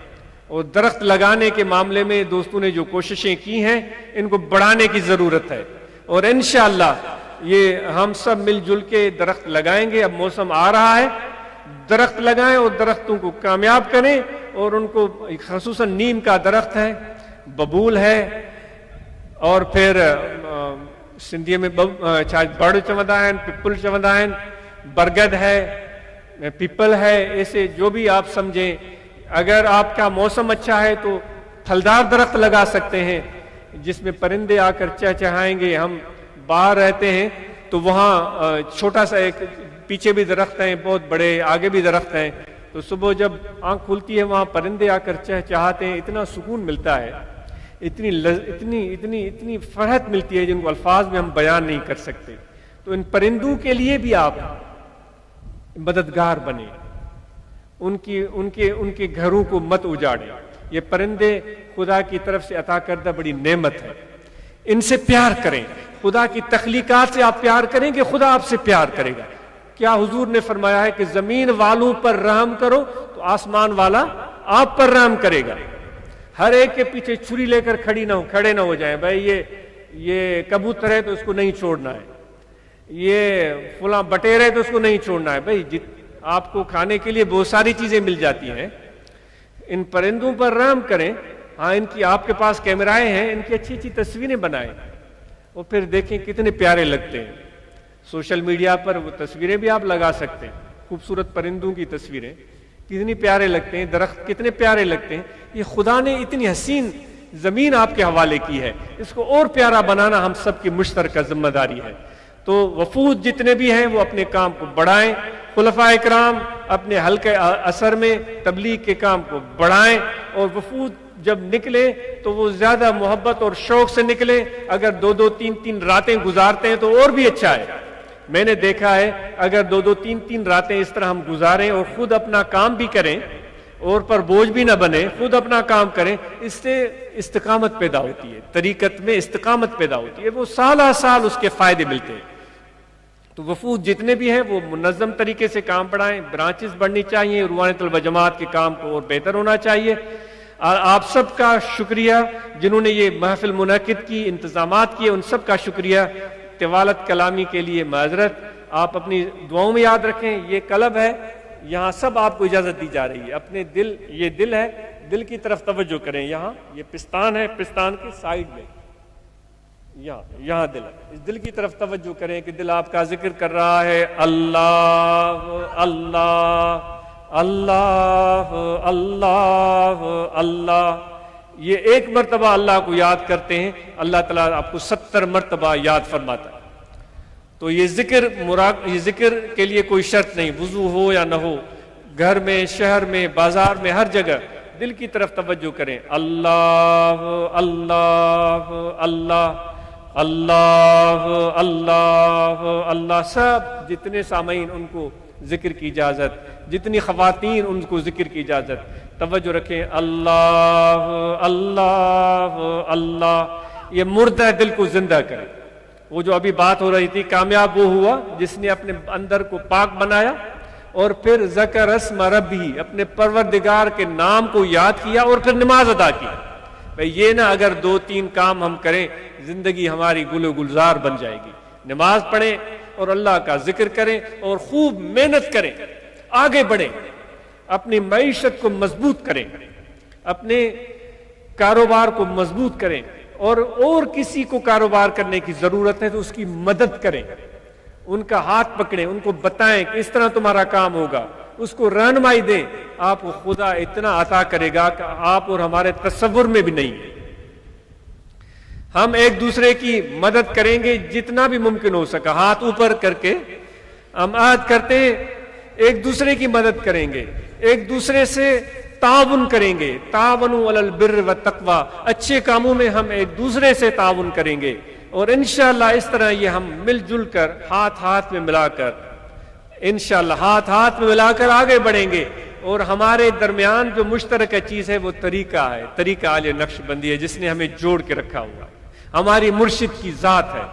اور درخت لگانے کے معاملے میں دوستوں نے جو کوششیں کی ہیں ان کو بڑھانے کی ضرورت ہے، اور انشاءاللہ یہ ہم سب مل جل کے درخت لگائیں گے۔ اب موسم آ رہا ہے، درخت لگائیں اور درختوں کو کامیاب کریں، اور ان کو خصوصاً نیم کا درخت ہے، ببول ہے، اور پھر سندھی میں بڑ چوندا ہے، پپل چوندا ہے، برگد ہے، پیپل ہے، ایسے جو بھی آپ سمجھیں۔ اگر آپ کا موسم اچھا ہے تو پھلدار درخت لگا سکتے ہیں جس میں پرندے آ کر چہچہائیں گے۔ ہم باہر رہتے ہیں تو وہاں چھوٹا سا ایک پیچھے بھی درخت ہیں، بہت بڑے آگے بھی درخت ہیں، تو صبح جب آنکھ کھلتی ہے وہاں پرندے آ کر چہچہاتے ہیں، اتنا سکون ملتا ہے، اتنی فرحت ملتی ہے جن کو الفاظ میں ہم بیان نہیں کر سکتے۔ تو ان پرندوں کے لیے بھی آپ مددگار بنیں، ان کے گھروں کو مت اجاڑیں۔ یہ پرندے خدا کی طرف سے عطا کردہ بڑی نعمت ہے، ان سے پیار کریں، خدا کی تخلیقات سے آپ پیار کریں کہ خدا آپ سے پیار کرے گا۔ کیا حضور نے فرمایا ہے کہ زمین والوں پر رحم کرو تو آسمان والا آپ پر رحم کرے گا۔ ہر ایک کے پیچھے چھری لے کر کھڑے نہ ہو جائیں، بھائی یہ کبوتر ہے تو اس کو نہیں چھوڑنا ہے، یہ فلاں بٹیر ہے تو اس کو نہیں چھوڑنا ہے۔ بھائی آپ کو کھانے کے لیے بہت ساری چیزیں مل جاتی ہیں، ان پرندوں پر رحم کریں۔ ہاں، ان کی آپ کے پاس کیمرائیں ہیں، ان کی اچھی اچھی تصویریں بنائیں اور پھر دیکھیں کتنے پیارے لگتے ہیں۔ سوشل میڈیا پر وہ تصویریں بھی آپ لگا سکتے ہیں، خوبصورت پرندوں کی تصویریں کتنی پیارے لگتے ہیں، درخت کتنے پیارے لگتے ہیں۔ یہ خدا نے اتنی حسین زمین آپ کے حوالے کی ہے، اس کو اور پیارا بنانا ہم سب کی مشترکہ ذمہ داری ہے۔ تو وفود جتنے بھی ہیں وہ اپنے کام کو بڑھائیں، خلفائے کرام اپنے حلقہ اثر میں تبلیغ کے کام کو بڑھائیں، اور وفود جب نکلے تو وہ زیادہ محبت اور شوق سے نکلے۔ اگر 2-2 3-3 راتیں گزارتے ہیں تو اور بھی اچھا ہے۔ میں نے دیکھا ہے اگر 2-2 3-3 راتیں اس طرح ہم گزاریں اور خود اپنا کام بھی کریں اور پر بوجھ بھی نہ بنے، خود اپنا کام کریں، اس سے استقامت پیدا ہوتی ہے، طریقت میں استقامت پیدا ہوتی ہے، وہ سالہ سال اس کے فائدے ملتے ہیں۔ تو وفود جتنے بھی ہیں وہ منظم طریقے سے کام بڑھائیں، برانچز بڑھنی چاہیے، روحانیت الجماعت کے کام کو اور بہتر ہونا چاہیے۔ آپ سب کا شکریہ جنہوں نے یہ محفل منعقد کی، انتظامات کیے، ان سب کا شکریہ۔ طوالت کلامی کے لیے معذرت، آپ اپنی دعاؤں میں یاد رکھیں۔ یہ کلب ہے، یہاں سب آپ کو اجازت دی جا رہی ہے، اپنے دل، یہ دل ہے، دل کی طرف توجہ کریں۔ یہاں یہ پستان ہے، پستان کی سائیڈ میں یہاں دل ہے، اس دل کی طرف توجہ کریں کہ دل آپ کا ذکر کر رہا ہے، اللہ اللہ اللہ اللہ اللہ۔ یہ ایک مرتبہ اللہ کو یاد کرتے ہیں، اللہ تعالیٰ آپ کو 70 مرتبہ یاد فرماتا ہے۔ تو یہ ذکر کے لیے کوئی شرط نہیں، وضو ہو یا نہ ہو، گھر میں، شہر میں، بازار میں، ہر جگہ دل کی طرف توجہ کریں، اللہ اللہ اللہ اللہ اللہ اللہ۔ سب جتنے سامعین ان کو ذکر کی اجازت، جتنی خواتین ان کو ذکر کی اجازت، توجہ رکھیں، اللہ اللہ اللہ۔ یہ مردہ دل کو زندہ کرے۔ وہ جو ابھی بات ہو رہی تھی، کامیاب وہ ہوا جس نے اپنے اندر کو پاک بنایا اور پھر ذکر اسم ربی، اپنے پروردگار کے نام کو یاد کیا اور پھر نماز ادا کی۔ بھئی یہ نہ اگر 2-3 کام ہم کریں زندگی ہماری گل و گلزار بن جائے گی۔ نماز پڑھیں اور اللہ کا ذکر کریں اور خوب محنت کریں، آگے بڑھیں، اپنی معیشت کو مضبوط کریں، اپنے کاروبار کو مضبوط کریں، اور کسی کو کاروبار کرنے کی ضرورت ہے تو اس کی مدد کریں، ان کا ہاتھ پکڑیں، ان کو بتائیں کہ اس طرح تمہارا کام ہوگا، اس کو رہنمائی دیں۔ آپ کو خدا اتنا عطا کرے گا کہ آپ اور ہمارے تصور میں بھی نہیں ہے۔ ہم ایک دوسرے کی مدد کریں گے جتنا بھی ممکن ہو سکا، ہاتھ اوپر کر کے ہم عہد کرتے ہیں ایک دوسرے کی مدد کریں گے، ایک دوسرے سے تعاون کریں گے، تعاونوا علی البر والتقوی، اچھے کاموں میں ہم ایک دوسرے سے تعاون کریں گے، اور انشاءاللہ اس طرح یہ ہم مل جل کر ہاتھ میں ملا کر انشاءاللہ ہاتھ میں ملا کر آگے بڑھیں گے، اور ہمارے درمیان جو مشترکہ چیز ہے وہ طریقہ ہے، طریقہ آل نقش بندی ہے، جس نے ہمیں جوڑ کے رکھا ہوا، ہماری مرشد کی ذات ہے،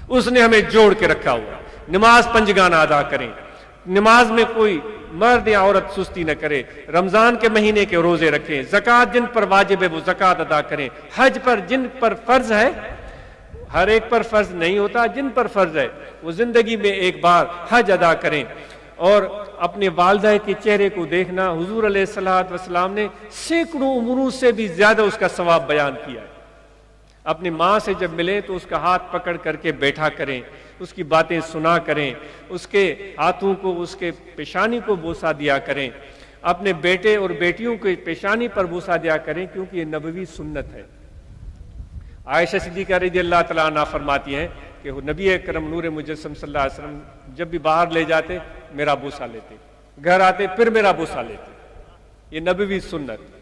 اس نے ہمیں جوڑ کے رکھا ہوا۔ نماز پنجگانہ ادا کریں، نماز میں کوئی مرد یا عورت سستی نہ کرے، رمضان کے مہینے کے روزے رکھیں، زکوٰۃ جن پر واجب ہے وہ زکوٰۃ ادا کریں، حج پر جن پر فرض ہے، ہر ایک پر فرض نہیں ہوتا، جن پر فرض ہے وہ زندگی میں ایک بار حج ادا کریں، اور اپنے والدہ کے چہرے کو دیکھنا، حضور علیہ الصلوۃ والسلام نے سینکڑوں عمروں سے بھی زیادہ اس کا ثواب بیان کیا ہے۔ اپنی ماں سے جب ملے تو اس کا ہاتھ پکڑ کر کے بیٹھا کریں، اس کی باتیں سنا کریں، اس کے ہاتھوں کو، اس کے پیشانی کو بوسہ دیا کریں، اپنے بیٹے اور بیٹیوں کے پیشانی پر بوسہ دیا کریں، کیونکہ یہ نبوی سنت ہے۔ عائشہ صدیقہ رضی اللہ تعالیٰ عنہ فرماتی ہیں کہ نبی اکرم نور مجسم صلی اللہ علیہ وسلم جب بھی باہر لے جاتے میرا بوسہ لیتے، گھر آتے پھر میرا بوسہ لیتے، یہ نبوی سنت۔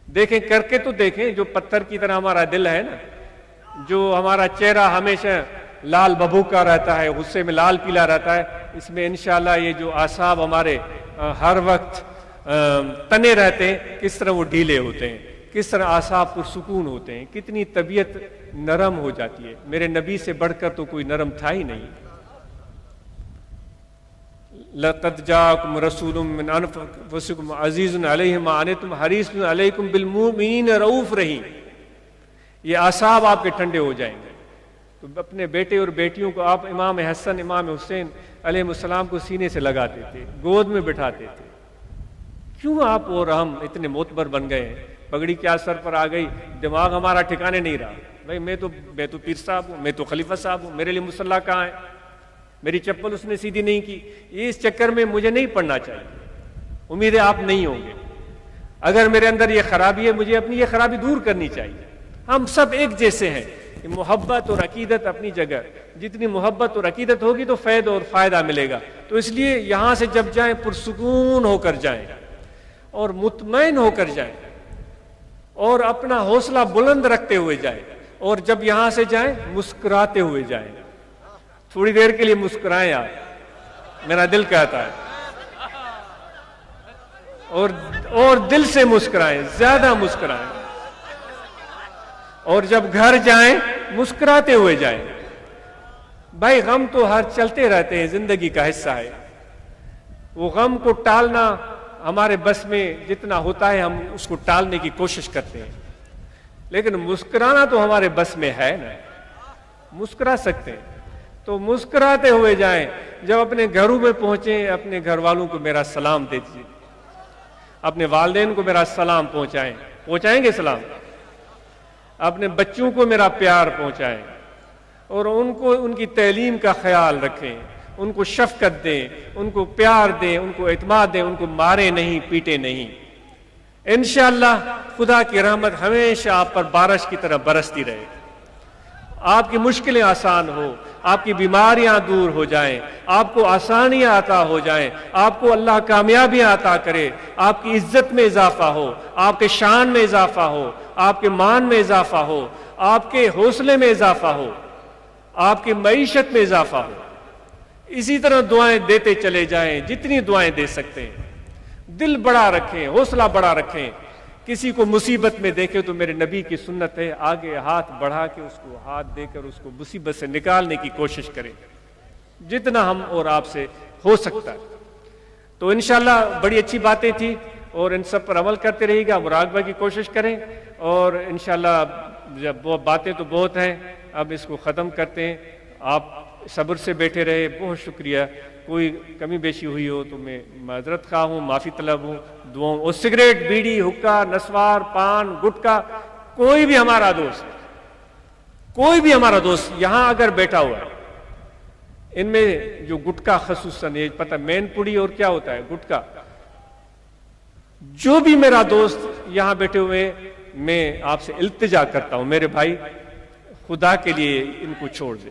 دیکھیں کر کے تو دیکھیں، جو پتھر کی طرح ہمارا دل ہے نا، جو ہمارا چہرہ ہمیشہ لال ببوکا رہتا ہے، غصے میں لال پیلا رہتا ہے، اس میں انشاءاللہ یہ جو اعصاب ہمارے ہر وقت تنے رہتے ہیں، کس طرح وہ ڈھیلے ہوتے ہیں، کس طرح اعصاب پرسکون ہوتے ہیں، کتنی طبیعت نرم ہو جاتی ہے۔ میرے نبی سے بڑھ کر تو کوئی نرم تھا ہی نہیں۔ لَقَدْ جَاءَكُمْ رَسُولٌ مِّنْ أَنفُسِكُمْ عَزِيزٌ عَلَيْهِ مَا عَنِتُّمْ حَرِيصٌ عَلَيْكُمْ بِالْمُؤْمِنِينَ رَءُوفٌ رَحِيمٌ۔ یہ اعصاب آپ کے ٹھنڈے ہو جائیں گے تو اپنے بیٹے اور بیٹیوں کو آپ امام حسن امام حسین علیہ السلام کو سینے سے لگاتے تھے، گود میں بٹھاتے تھے۔ کیوں آپ اور ہم اتنے معتبر بن گئے ہیں؟ پگڑی کیا سر پر آ گئی، دماغ ہمارا ٹھکانے نہیں رہا، بھائی میں تو پیر صاحب ہوں، میں تو خلیفہ صاحب ہوں، میرے لیے مصلی کہاں ہے، میری چپل اس نے سیدھی نہیں کی، یہ اس چکر میں مجھے نہیں پڑھنا چاہیے۔ امید ہے آپ نہیں ہوں گے۔ اگر میرے اندر یہ خرابی ہے، مجھے اپنی یہ خرابی دور کرنی چاہیے۔ ہم سب ایک جیسے ہیں، محبت اور عقیدت اپنی جگہ، جتنی محبت اور عقیدت ہوگی تو فائد اور فائدہ ملے گا۔ تو اس لیے یہاں سے جب جائیں پرسکون ہو کر جائیں اور مطمئن ہو کر جائیں اور اپنا حوصلہ بلند رکھتے ہوئے جائیں، اور جب یہاں سے جائیں مسکراتے ہوئے جائیں۔ تھوڑی دیر کے لیے مسکرائیں آپ، میرا دل کہتا ہے، اور دل سے مسکرائیں، زیادہ مسکرائیں، اور جب گھر جائیں مسکراتے ہوئے جائیں۔ بھائی غم تو ہر چلتے رہتے ہیں، زندگی کا حصہ ہے، وہ غم کو ٹالنا ہمارے بس میں جتنا ہوتا ہے ہم اس کو ٹالنے کی کوشش کرتے ہیں، لیکن مسکرانا تو ہمارے بس میں ہے نا، مسکرا سکتے ہیں تو مسکراتے ہوئے جائیں۔ جب اپنے گھروں میں پہنچیں اپنے گھر والوں کو میرا سلام دے دیجیے، اپنے والدین کو میرا سلام پہنچائیں گے سلام، اپنے بچوں کو میرا پیار پہنچائیں، اور ان کو ان کی تعلیم کا خیال رکھیں، ان کو شفقت دیں، ان کو پیار دیں، ان کو اعتماد دیں، ان کو مارے نہیں پیٹے نہیں۔ انشاءاللہ خدا کی رحمت ہمیشہ آپ پر بارش کی طرح برستی رہے، آپ کی مشکلیں آسان ہو، آپ کی بیماریاں دور ہو جائیں، آپ کو آسانیاں عطا ہو جائیں، آپ کو اللہ کامیابیاں عطا کرے، آپ کی عزت میں اضافہ ہو، آپ کے شان میں اضافہ ہو، آپ کے مان میں اضافہ ہو، آپ کے حوصلے میں اضافہ ہو، آپ کی معیشت میں اضافہ ہو۔ اسی طرح دعائیں دیتے چلے جائیں، جتنی دعائیں دے سکتے ہیں، دل بڑا رکھیں، حوصلہ بڑا رکھیں۔ کسی کو مصیبت میں دیکھے تو میرے نبی کی سنت ہے آگے ہاتھ بڑھا کے اس کو ہاتھ دے کر اس کو مصیبت سے نکالنے کی کوشش کریں، جتنا ہم اور آپ سے ہو سکتا ہے۔ تو انشاءاللہ بڑی اچھی باتیں تھیں، اور ان سب پر عمل کرتے رہیے گا، مراقبہ کی کوشش کریں، اور انشاءاللہ جب باتیں تو بہت ہیں، اب اس کو ختم کرتے ہیں۔ آپ صبر سے بیٹھے رہے، بہت شکریہ۔ کوئی کمی بیشی ہوئی ہو تو میں معذرت خواہ ہوں، معافی طلب ہوں، دعاؤں۔ اور سگریٹ، بیڑی، حکا، نسوار، پان، گٹکا، کوئی بھی ہمارا دوست یہاں اگر بیٹھا ہوا ہے، ان میں جو گٹکا خصوصاً یہ پتہ مین پوڑی اور کیا ہوتا ہے گٹکا، جو بھی میرا دوست یہاں بیٹھے ہوئے، میں آپ سے التجا کرتا ہوں میرے بھائی، خدا کے لیے ان کو چھوڑ دیں.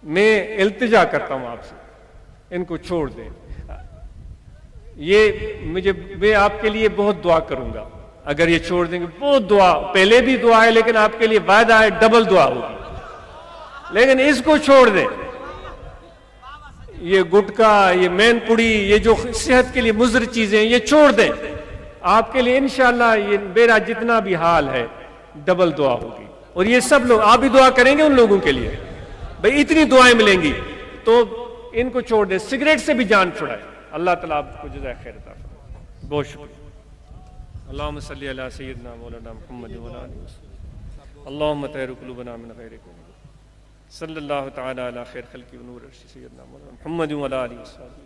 میں التجا کرتا ہوں آپ سے، ان کو چھوڑ دیں. میں آپ کے لیے بہت دعا کروں گا اگر یہ چھوڑ دیں گے. بہت دعا، پہلے بھی دعا ہے لیکن آپ کے لیے وعدہ ہے ڈبل دعا ہوگی. لیکن اس کو چھوڑ دیں. یہ گٹکا، یہ مین پوڑی، یہ جو صحت کے لیے مضر چیزیں ہیں، یہ چھوڑ دیں. آپ کے لیے انشاءاللہ یہ میرا جتنا بھی حال ہے ڈبل دعا ہوگی. اور یہ سب لوگ آپ بھی دعا کریں گے ان لوگوں کے لیے. بھئی اتنی دعائیں ملیں گی. تو ان کو چھوڑ دیں. سگریٹ سے بھی جان چھڑائے. اللہ تعالیٰ آپ کو جزائے خیر عطا فرمائے. بہت شکریہ. اللہم صلی علی سیدنا مولانا محمد و علی آلہ وسلم. اللہم طہر قلوبنا من غیرک صلی اللہ تعالی علی خیر خلق و نور عرش سیدنا مولانا محمد و علی آلہ وسلم.